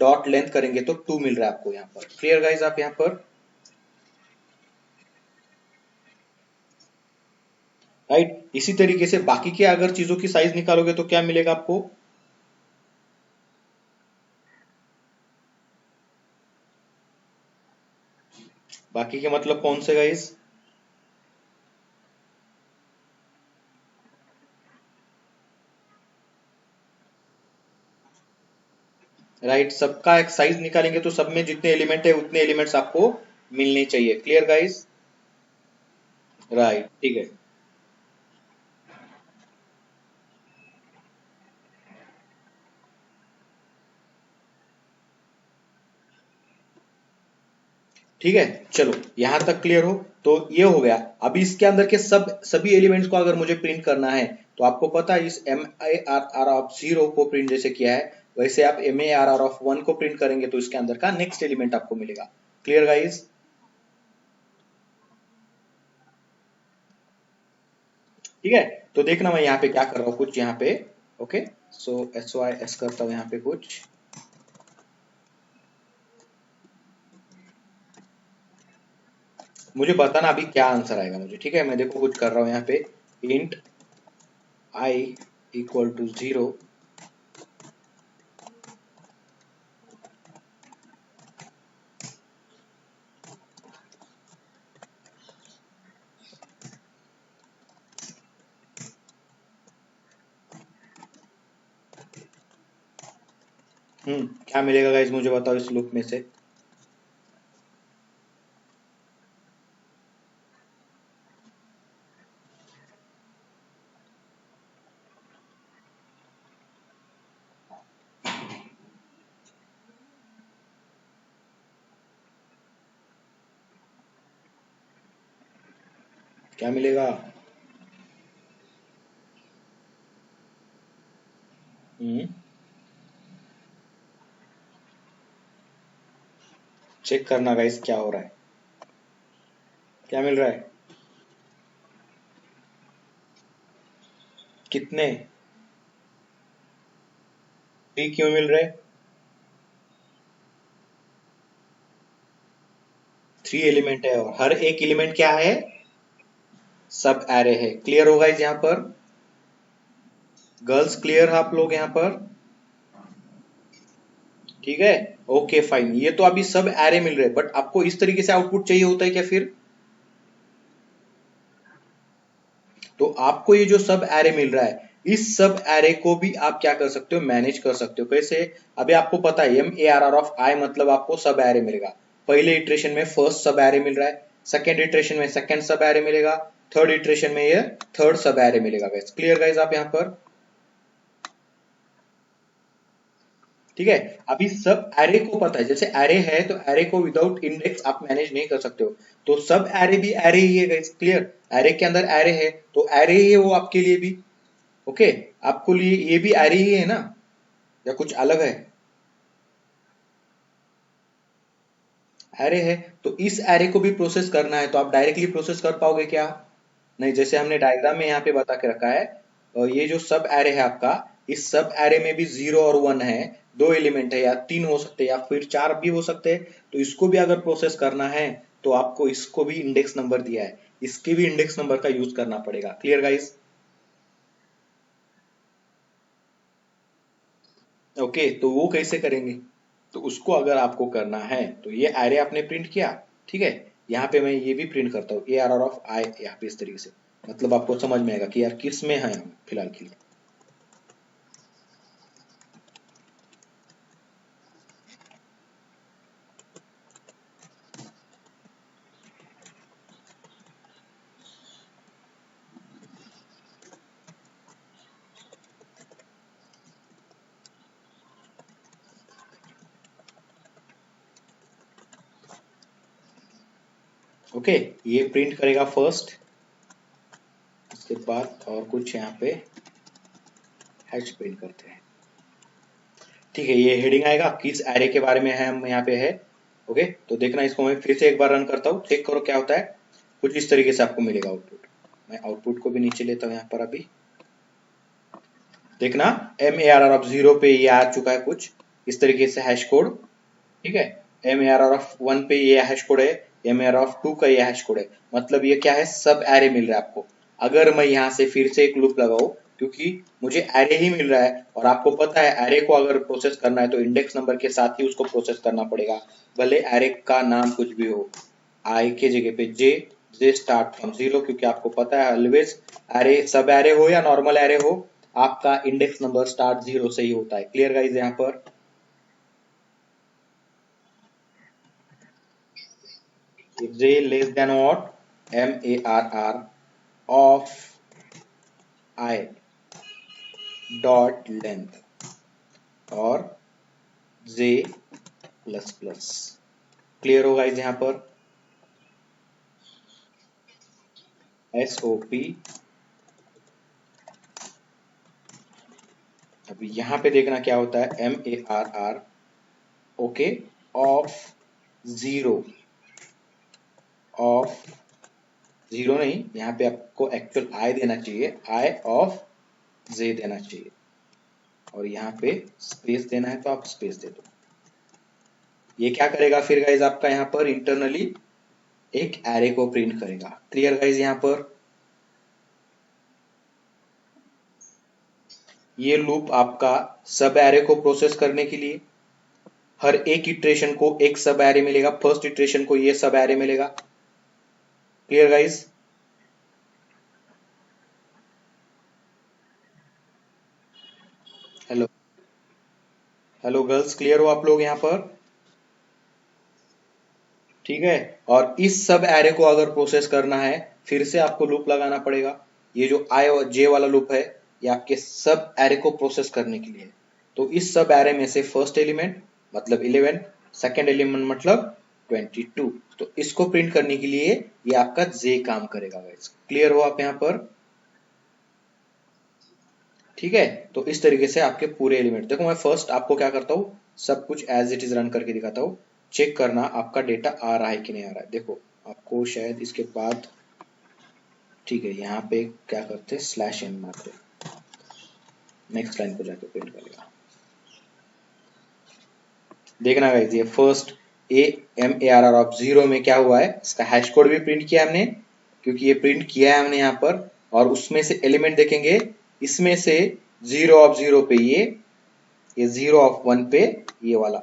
dot length करेंगे तो टू मिल रहा है आपको यहाँ पर। क्लियर गाइज आप यहाँ पर? राइट, इसी तरीके से बाकी के अगर चीजों की साइज निकालोगे तो क्या मिलेगा आपको? बाकी के मतलब कौन से गाइज? राइट, सबका एक साइज निकालेंगे तो सब में जितने एलिमेंट है उतने एलिमेंट्स आपको मिलने चाहिए। Clear guys? राइट, ठीक है। ठीक है, चलो यहां तक क्लियर हो तो ये हो गया। अभी इसके अंदर के सभी एलिमेंट्स को अगर मुझे प्रिंट करना है तो आपको पता है इस MARR ऑफ जीरो को प्रिंट जैसे किया है, वैसे आप MARR ऑफ वन को प्रिंट करेंगे तो इसके अंदर का नेक्स्ट एलिमेंट आपको मिलेगा। Clear guys? ठीक है, तो देखना मैं यहाँ पे क्या कर रहा हूँ कुछ यहाँ पे। ओके, सो SYS करता हूँ यहाँ पे कुछ। मुझे बताना अभी क्या आंसर आएगा मुझे। ठीक है, मैं देखो कुछ कर रहा हूँ यहाँ पे, इंट I इक्वल टू 0। क्या मिलेगा गाइज मुझे बताओ इस लूप में से? क्या मिलेगा? चेक करना गाइस क्या हो रहा है, क्या मिल रहा है, कितने 3 क्यों मिल रहे? 3 एलिमेंट है और हर एक एलिमेंट क्या है? सब एरे है। क्लियर होगा इस यहाँ पर? गर्ल्स क्लियर आप लोग यहाँ पर? ठीक है, ओके फाइन। ये तो अभी सब एरे मिल रहे हैं, बट आपको इस तरीके से आउटपुट चाहिए होता है क्या फिर? तो आपको ये जो सब एरे मिल रहा है, इस सब एरे को भी आप क्या कर सकते हो, मैनेज कर सकते हो। कैसे? अभी आपको पता है MARR ऑफ आई मतलब आपको सब एरे मिलेगा। पहले इटरेशन में फर्स्ट सब एरे मिल रहा है, सेकेंड इटरेशन में सेकेंड सब एरे मिलेगा, थर्ड इटरेशन में ये थर्ड सब एरे मिलेगा। गाइस क्लियर गाइस आप यहाँ पर? ठीक है, अभी सब एरे को पता है, जैसे एरे है तो एरे को विदाउट इंडेक्स आप मैनेज नहीं कर सकते हो, तो सब एरे भी एरे ही है गाइस। क्लियर? एरे के अंदर एरे है तो एरे ही है वो आपके लिए भी। ओके, आपको लिए ये भी एरे ही है ना, या कुछ अलग है? एरे है तो इस एरे को भी प्रोसेस करना है, तो आप डायरेक्टली प्रोसेस कर पाओगे क्या? नहीं, जैसे हमने डायग्राम में यहाँ पे बता के रखा है, और ये जो सब एरे है आपका, इस सब एरे में भी 0 और 1 है, 2 एलिमेंट है, या 3 हो सकते हैं या फिर 4 भी हो सकते हैं। तो इसको भी अगर प्रोसेस करना है तो आपको इसको भी इंडेक्स नंबर दिया है, इसके भी इंडेक्स नंबर का यूज करना पड़ेगा। Clear guys? ओके, तो वो कैसे करेंगे? तो उसको अगर आपको करना है तो ये एरे आपने प्रिंट किया, ठीक है, यहाँ पे मैं ये भी प्रिंट करता हूँ ARR ऑफ आई, यहाँ पे इस तरीके से, मतलब आपको समझ में आएगा कि यार किस में है हम फिलहाल के लिए। ओके, ये प्रिंट करेगा फर्स्ट, उसके बाद और कुछ यहाँ पे हैश प्रिंट करते हैं। ठीक है, ये हेडिंग आएगा किस एरे के बारे में है, हम यहाँ पे है। ओके, तो देखना, इसको मैं फिर से एक बार रन करता हूँ, चेक करो क्या होता है। कुछ इस तरीके से आपको मिलेगा आउटपुट। मैं आउटपुट को भी नीचे लेता हूँ यहाँ पर। अभी देखना, MARR ऑफ 0 पे ये आ चुका है कुछ इस तरीके से हैश कोड। ठीक है, MARR ऑफ 1 पे ये हैश कोड है, MARR ऑफ 2 का ये हैश कोड है, मतलब ये क्या है, सब एरे मिल रहा है आपको। अगर मैं यहाँ से फिर से एक लूप लगाऊं, क्योंकि मुझे एरे ही मिल रहा है, और आपको पता है एरे को अगर प्रोसेस करना है तो इंडेक्स नंबर के साथ ही उसको प्रोसेस करना पड़ेगा, भले एरे का नाम कुछ भी हो। आई के जगह पे जे, जे स्टार्ट फ्रॉम 0, क्योंकि आपको पता है ऑलवेज एरे, सब एरे हो या नॉर्मल एरे हो, आपका इंडेक्स नंबर स्टार्ट 0 से ही होता है। क्लियर गाइस यहाँ पर? J less than what? MARR of I dot length और J प्लस प्लस। क्लियर होगा इस यहाँ पर? SOP। अभी यहाँ पे देखना क्या होता है, MARR ओके ऑफ 0, ऑफ 0 नहीं, यहाँ पे आपको एक्चुअल I देना चाहिए, I ऑफ J देना चाहिए, और यहाँ पे स्पेस देना है तो आप स्पेस दे दो। ये क्या करेगा फिर गाइज, आपका यहाँ पर इंटरनली एक एरे को प्रिंट करेगा। क्लियर गाइज यहाँ पर? ये लूप आपका सब एरे को प्रोसेस करने के लिए, हर एक इटरेशन को एक सब एरे मिलेगा, फर्स्ट इटरेशन को ये सब एरे मिलेगा। Clear guys? Hello, hello girls, clear हो आप लोग यहाँ पर? ठीक है, और इस सब एरे को अगर प्रोसेस करना है, फिर से आपको लूप लगाना पड़ेगा। ये जो आई और जे वाला लूप है, ये आपके सब एरे को प्रोसेस करने के लिए है। तो इस सब एरे में से फर्स्ट एलिमेंट मतलब 11, सेकेंड एलिमेंट मतलब 22। तो इसको प्रिंट करने के लिए ये आपका जे काम करेगा गाइस। क्लियर हो आप यहाँ पर? ठीक है, तो इस तरीके से आपके पूरे एलिमेंट, देखो मैं फर्स्ट आपको क्या करता हूँ, सब कुछ एज इट इज रन करके दिखाता हूँ, चेक करना आपका डेटा आ रहा है कि नहीं आ रहा है। देखो आपको शायद इसके बाद, ठीक है, यहाँ पे क्या करते हैं, स्लैश एन मारते, नेक्स्ट लाइन को जाके प्रिंट करेगा। देखना गाइस, ये first A M A R R of 0 में क्या हुआ है, इसका हैश कोड भी प्रिंट किया हमने, क्योंकि ये प्रिंट किया है हमने यहाँ पर, और उसमें से एलिमेंट देखेंगे, इसमें से 0 ऑफ 0 पे ये 0 ऑफ 1 पे ये वाला।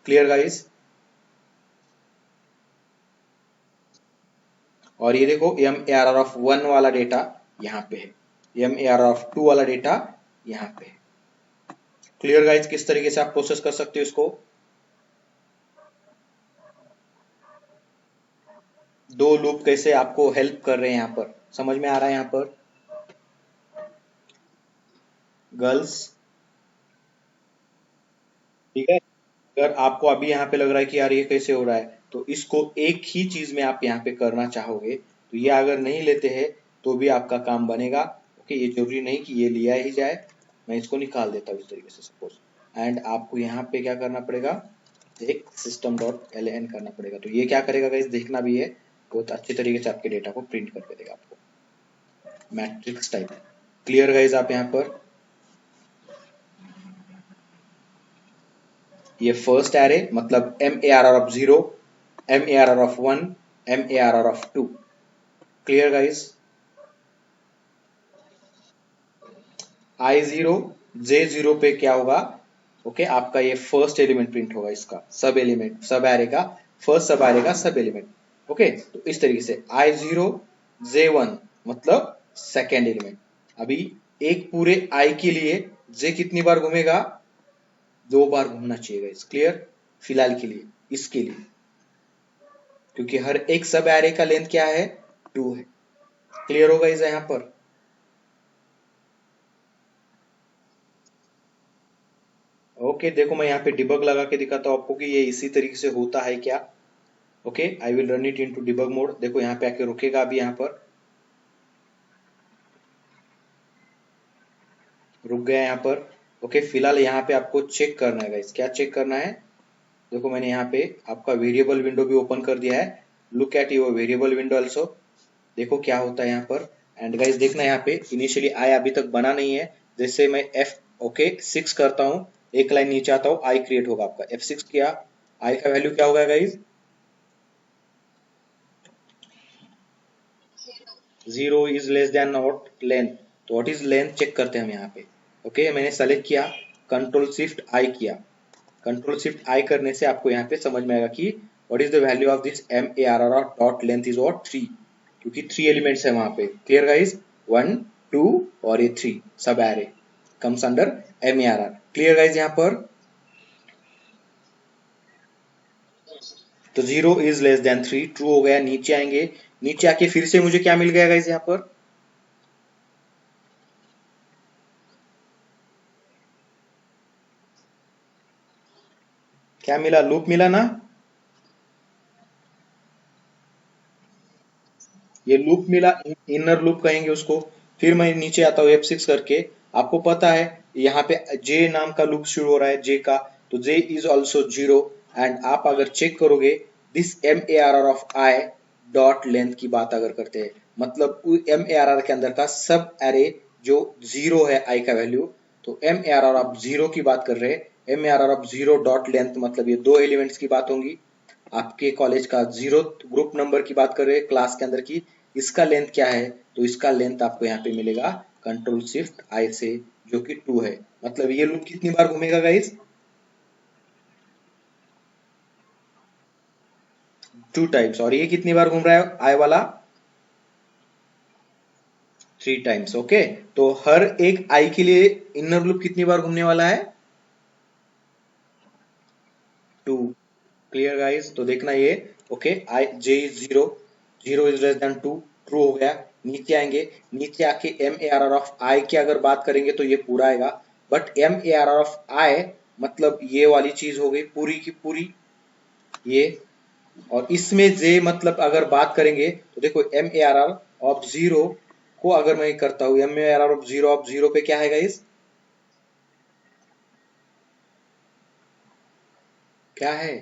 Clear guys? और ये देखो M A R R of 1 वाला डेटा यहाँ पे है, M A R R of 2 वाला डेटा यहाँ पे है। Clear guys? किस तरीके से आप प्रोसेस कर सकते हो इसको? दो लूप कैसे आपको हेल्प कर रहे हैं यहाँ पर, समझ में आ रहा है यहाँ पर गर्ल्स? ठीक है, अगर आपको अभी यहाँ पे लग रहा है कि यार ये कैसे हो रहा है, तो इसको एक ही चीज में आप यहाँ पे करना चाहोगे, तो ये अगर नहीं लेते हैं तो भी आपका काम बनेगा। ओके, ये जरूरी नहीं कि ये लिया ही जाए, मैं इसको निकाल देता हूँ इस तरीके से सपोज, एंड आपको यहाँ पे क्या करना पड़ेगा, एक system डॉट एल एन करना पड़ेगा। तो ये क्या करेगा गाइस, देखना भी है, बहुत अच्छे तरीके से आपके डेटा को प्रिंट करके देगा आपको मैट्रिक्स टाइप। Clear guys? आप यहाँ पर ये फर्स्ट एरे मतलब M A R R of 0, M A R R of 1, M A R R of 2। Clear guys? I0 J0 पे क्या होगा, ओके, आपका ये फर्स्ट एलिमेंट प्रिंट होगा, इसका सब एलिमेंट, सब एरे का फर्स्ट सब एरे का सब एलिमेंट। ओके, तो इस तरीके से I0 J1 मतलब सेकेंड एलिमेंट। अभी एक पूरे I के लिए J कितनी बार घूमेगा, 2 बार घूमना चाहिए गाइस। क्लियर? फिलहाल के लिए, इसके लिए, क्योंकि हर एक सब एरे का लेंथ क्या है, 2 है। क्लियर होगा इस यहाँ पर? ओके, देखो मैं यहाँ पे डिबग लगा के दिखाता हूँ आपको कि ये इसी तरीके से होता है क्या। Okay, I will run it into debug mode. देखो यहाँ पे आके रुकेगा अभी, यहाँ पर रुक गया यहाँ पर। ओके, फिलहाल यहाँ पे आपको चेक करना है गाइस, क्या चेक करना है, देखो मैंने यहाँ पे आपका वेरिएबल विंडो भी ओपन कर दिया है, look at your variable window also, देखो क्या होता है यहाँ पर। एंड गाइस देखना यहाँ पे इनिशियली आई अभी तक बना नहीं है, जैसे मैं एफ ओके 6 करता हूँ, एक लाइन नीचे आता हूँ, आई क्रिएट होगा आपका। F6 किया, आई का वैल्यू क्या होगा guys, 0 is less then not length. तो व्हाट इज लेंथ चेक करते हैं हम यहाँ पे। ओके, मैंने सेलेक्ट किया, कंट्रोल शिफ्ट आई किया, कंट्रोल शिफ्ट आई करने से आपको यहाँ पे समझ में आएगा कि what is the value of this M A R R dot length is what 3, क्योंकि 3 एलिमेंट्स है वहां पे। Clear guys? 1 2 और ये 3 sub array comes under M A R R. Clear guys? यहाँ पर तो 0 इज लेस देन 3 ट्रू हो गया। नीचे आएंगे, नीचे आके फिर से मुझे क्या मिल गया गाइस, यहाँ पर क्या मिला, लूप मिला ना, ये लूप मिला, इनर लूप कहेंगे उसको। फिर मैं नीचे आता हूँ F6 करके, आपको पता है यहाँ पे J नाम का लूप शुरू हो रहा है, J का, तो J इज ऑल्सो 0। एंड आप अगर चेक करोगे this M A R R of I dot length की बात अगर करते हैं, मतलब एम ए आर आर के अंदर का सब एरे जो 0 है आई का वैल्यू, तो M A R R of 0 की बात कर रहे हैं, M A R R of 0 dot length मतलब ये दो एलिमेंट्स की बात होंगी। आपके कॉलेज का 0 ग्रुप नंबर की बात कर रहे हैं क्लास के अंदर की, इसका लेंथ क्या है, तो इसका लेंथ आपको यहाँ पे मिलेगा कंट्रोल शिफ्ट आई से, जो कि 2 है। मतलब ये लूप कितनी बार घूमेगा गाइस, 2 टाइम्स। और ये कितनी बार घूम रहा है आई वाला, 3 टाइम्स। ओके, तो हर एक आई के लिए इनर लूप कितनी बार घूमने वाला है, 2। Clear guys? तो देखना ये, okay, I J is 0, 0 is less than 2 true हो गया। नीचे आएंगे, नीचे आके M A R R of I की अगर बात करेंगे तो ये पूरा आएगा, but M A R R of I मतलब ये वाली चीज हो गई पूरी की पूरी, ये और इसमें जे मतलब अगर बात करेंगे तो देखो M A R R of zero को अगर मैं करता हूं, M A R R of zero पे क्या है गाइस, क्या है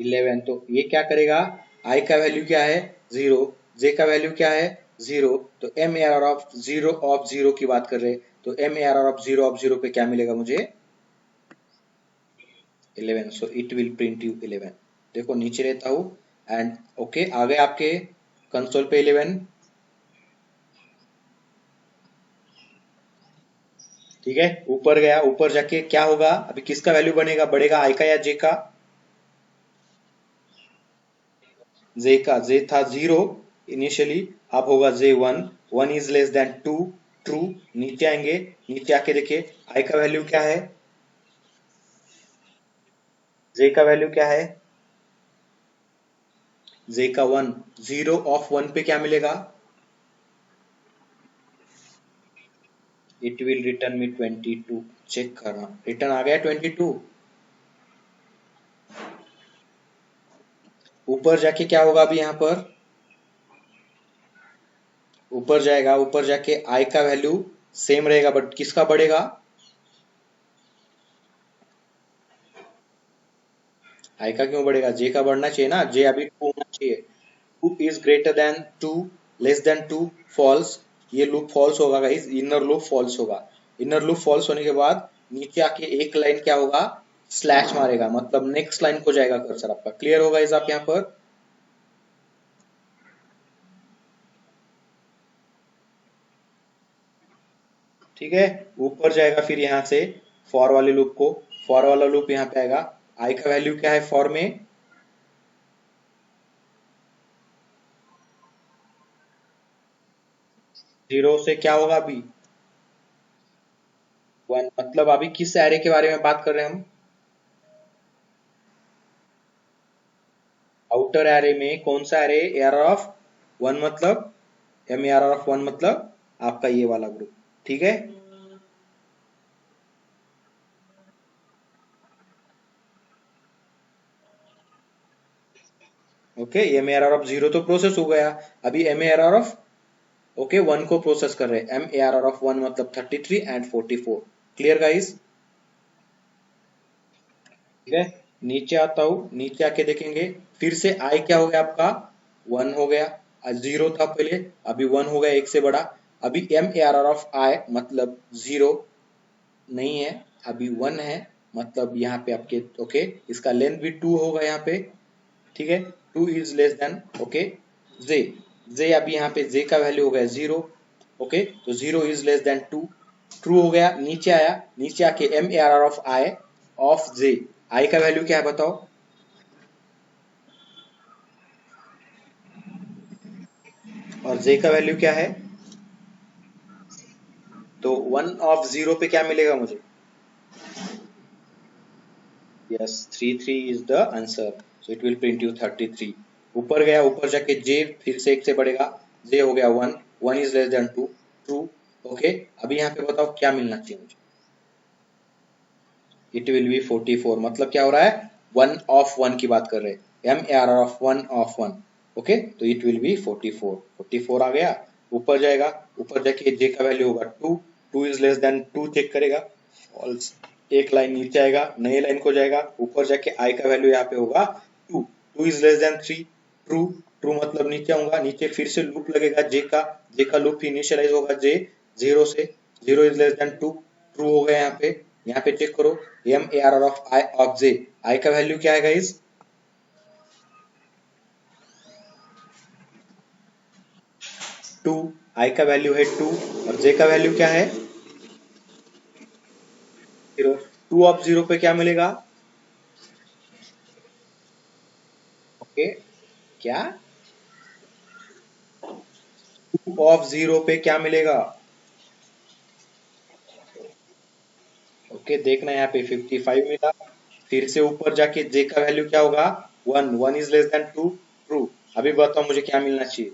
11। तो ये क्या करेगा, आई का वैल्यू क्या है जीरो, जे का वैल्यू क्या है जीरो, तो M A R of zero की बात कर रहे हैं, तो M A R of zero पे क्या मिलेगा मुझे 11, so it will print you 11। देखो नीचे लेता हूं एंड ओके आ गए आपके कंसोल पे 11। ठीक है, ऊपर गया, ऊपर जाके क्या होगा, अभी किसका वैल्यू बनेगा, बढ़ेगा आई का या जे का, जे का, जे था जीरो इनिशियली, अब होगा J one, one is less than two, true. नीचे आएंगे, नीचे आके देखिए आई का वैल्यू क्या है, जे का वैल्यू क्या है, जे का वन, जीरो ऑफ वन पे क्या मिलेगा, इट विल रिटर्न मी 22। चेक करना, रिटर्न आ गया 22। ऊपर जाके क्या होगा अभी यहाँ पर, ऊपर जाएगा, ऊपर जाके आई का वैल्यू सेम रहेगा बट किसका बढ़ेगा, आई का क्यों बढ़ेगा, जे का बढ़ना चाहिए ना, जे अभी टू होना चाहिए, two is greater than two, less than two, false, ये लूप फॉल्स होगा गाइस, इनर लूप फॉल्स होगा। इनर लूप फॉल्स होने के बाद नीचे आके एक लाइन क्या होगा, स्लैश मारेगा, मतलब नेक्स्ट लाइन को जाएगा कर्सर आपका। क्लियर होगा इस आप यहाँ पर, ठीक है। ऊपर जाएगा फिर यहाँ से फॉर वाले लूप को, फॉर वाला लूप यहाँ पे आएगा, आई का वैल्यू क्या है फॉर में, जीरो से क्या होगा अभी वन, मतलब अभी किस एरे के बारे में बात कर रहे हैं हम, आउटर एरे में कौन सा एरे, एयर ऑफ वन मतलब, M A R of one मतलब आपका ये वाला ग्रुप, ठीक है। Okay, M A R of zero तो प्रोसेस हो गया, अभी M A R of okay one को प्रोसेस कर रहे हैं, M A R of one मतलब 33 एंड 44। क्लियर गाइस, ठीक है। नीचे आता हूं, नीचे आके देखेंगे, फिर से आई क्या हो गया आपका, वन हो गया, जीरो था पहले, अभी वन हो गया एक से बड़ा, अभी M A R of I मतलब जीरो नहीं है, अभी वन है, मतलब यहाँ पे आपके ओके, इसका लेंथ भी टू होगा यहाँ पे, ठीक है, two is less than okay J, J अभी यहाँ पे जे का वैल्यू हो गया जीरो, ओके, तो zero is less than two, true हो गया। नीचे आया, नीचे आके M A R of I of J, I का वैल्यू क्या है बताओ, और जे का वैल्यू क्या है, तो वन ऑफ जीरो पे क्या मिलेगा मुझे, yes 33 is the answer, so it will print you 33। ऊपर गया, ऊपर जाके जे फिर से एक से बढ़ेगा, जे हो गया one, one is less than two, true, okay. अभी यहाँ पे बताओ क्या मिलना चाहिए मुझे, इट विल बी 44, मतलब क्या हो रहा है, वन ऑफ वन की बात कर रहे हैं, M A R of one, okay, तो इट विल बी 44, 44 आ गया। ऊपर जाएगा, ऊपर जाके जे का वैल्यू होगा two, two is less than two check करेगा, फॉल्स, एक लाइन नीचे आएगा, नए लाइन को जाएगा, ऊपर जाके आई का वैल्यू यहाँ पे होगा two, two is less than three, true, true मतलब नीचे आऊंगा, नीचे फिर से लूप लगेगा जे का लूप इनिशियलाइज होगा जे जीरो से, zero is less than two, true हो गया यहाँ पे। यहाँ पे चेक करो, M A R of I of J, I का वैल्यू क्या है गाइस, टू, आई का वैल्यू है टू, और जे का वैल्यू क्या है जीरो, टू ऑफ जीरो पे क्या मिलेगा, ओके, क्या टू ऑफ जीरो पे क्या मिलेगा, ओके, देखना यहाँ पे 55 मिला, फिर से ऊपर जाके जे का वैल्यू क्या होगा, one, one is less than two, true. अभी बताओ मुझे क्या मिलना चाहिए,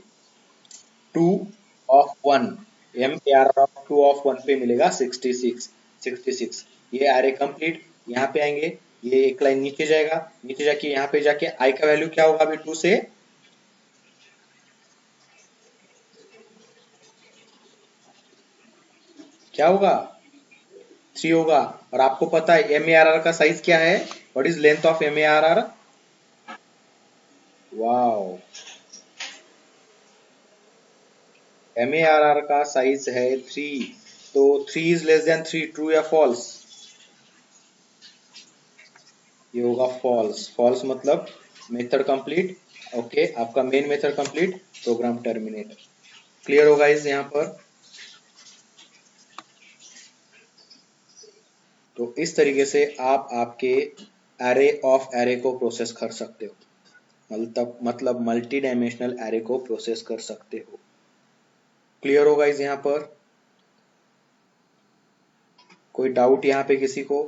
two of one, M A R of two of one पे मिलेगा 66, 66। ये एरे कंप्लीट, यहाँ पे आएंगे, ये एक लाइन नीचे जाएगा, नीचे जाके यहाँ पे जाके आई का वैल्यू क्या होगा अभी 2 से क्या होगा 3 होगा। और आपको पता है एम ए आर आर का साइज क्या है, what is length of M A R R? Wow, M A R R का साइज है 3। तो 3 इज लेस देन 3, ट्रू या फॉल्स? ये होगा फॉल्स। फॉल्स मतलब मेथड कंप्लीट। ओके, आपका main method complete, program terminate. Clear होगा इस यहाँ पर। तो इस तरीके से आप आपके एरे ऑफ एरे को प्रोसेस कर सकते हो, मतलब मल्टी डायमेंशनल एरे को प्रोसेस कर सकते हो। क्लियर होगा इस यहाँ पर। कोई डाउट यहाँ पे किसी को?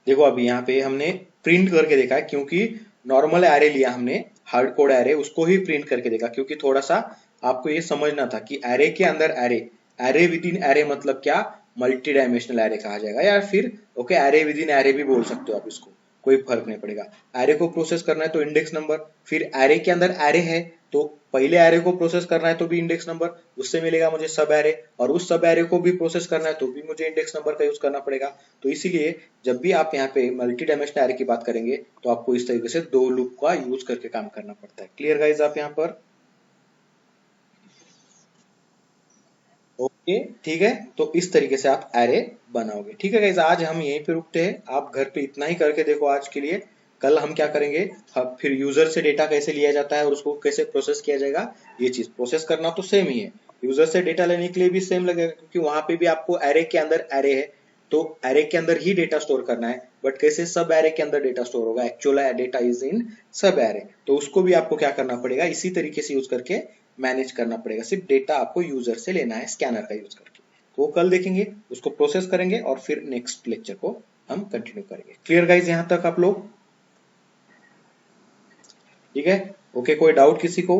देखो अभी यहाँ पे हमने प्रिंट करके देखा है, क्योंकि नॉर्मल एरे लिया हमने, हार्ड कोड एरे, उसको ही प्रिंट करके देखा, क्योंकि थोड़ा सा आपको ये समझना था कि एरे के अंदर array, array with in array मतलब क्या, मल्टी डायमेंशनल एरे कहा जाएगा, या फिर okay array with in array भी बोल सकते हो आप इसको, कोई फर्क नहीं पड़ेगा। एरे को प्रोसेस करना है तो इंडेक्स नंबर, फिर एरे के अंदर एरे है तो पहले एरे को प्रोसेस करना है तो भी इंडेक्स नंबर, उससे मिलेगा मुझे सब एरे, और उस सब एरे को भी प्रोसेस करना है तो भी मुझे इंडेक्स नंबर का यूज करना पड़ेगा। तो इसीलिए जब भी आप यहाँ पे मल्टी डायमेंशनल एरे की बात करेंगे तो आपको इस तरीके से दो लूप का यूज करके काम करना पड़ता है। क्लियर गाइज आप यहाँ पर? ओके ठीक है, तो इस तरीके से आप एरे बनाओगे। ठीक है गाइज, आज हम यहीं पे रुकते हैं, आप घर पे इतना ही करके देखो आज के लिए। कल हम क्या करेंगे, फिर यूजर से डेटा कैसे लिया जाता है और उसको कैसे प्रोसेस किया जाएगा। ये चीज प्रोसेस करना तो सेम ही है, यूजर से डेटा लेने के लिए भी सेम लगेगा, क्योंकि वहां पे भी आपको एरे के अंदर एरे है, तो एरे के अंदर ही डेटा स्टोर करना है। बट कैसे सब एरे के अंदर डेटा स्टोर होगा, एक्चुअल डेटा इज इन सब एरे, तो उसको भी आपको क्या करना पड़ेगा, इसी तरीके से यूज करके मैनेज करना पड़ेगा। सिर्फ डेटा आपको यूजर से लेना है स्कैनर का यूज करके। तो वो कल देखेंगे, उसको प्रोसेस करेंगे और फिर नेक्स्ट लेक्चर को हम कंटिन्यू करेंगे। क्लियर गाइज यहाँ तक आप लोग? ठीक है, ओके, कोई डाउट किसी को?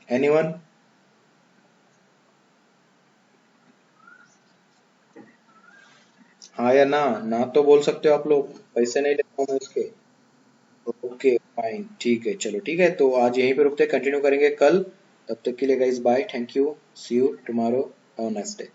एनीवन? हाँ या ना? ना तो बोल सकते हो आप लोग, पैसे नहीं लेता हूँ मैं इसके। ओके फाइन, ठीक है, चलो ठीक है, तो आज यहीं पे रुकते, कंटिन्यू करेंगे कल। तब तक के लिए guys bye, thank you, see you tomorrow, have a nice day.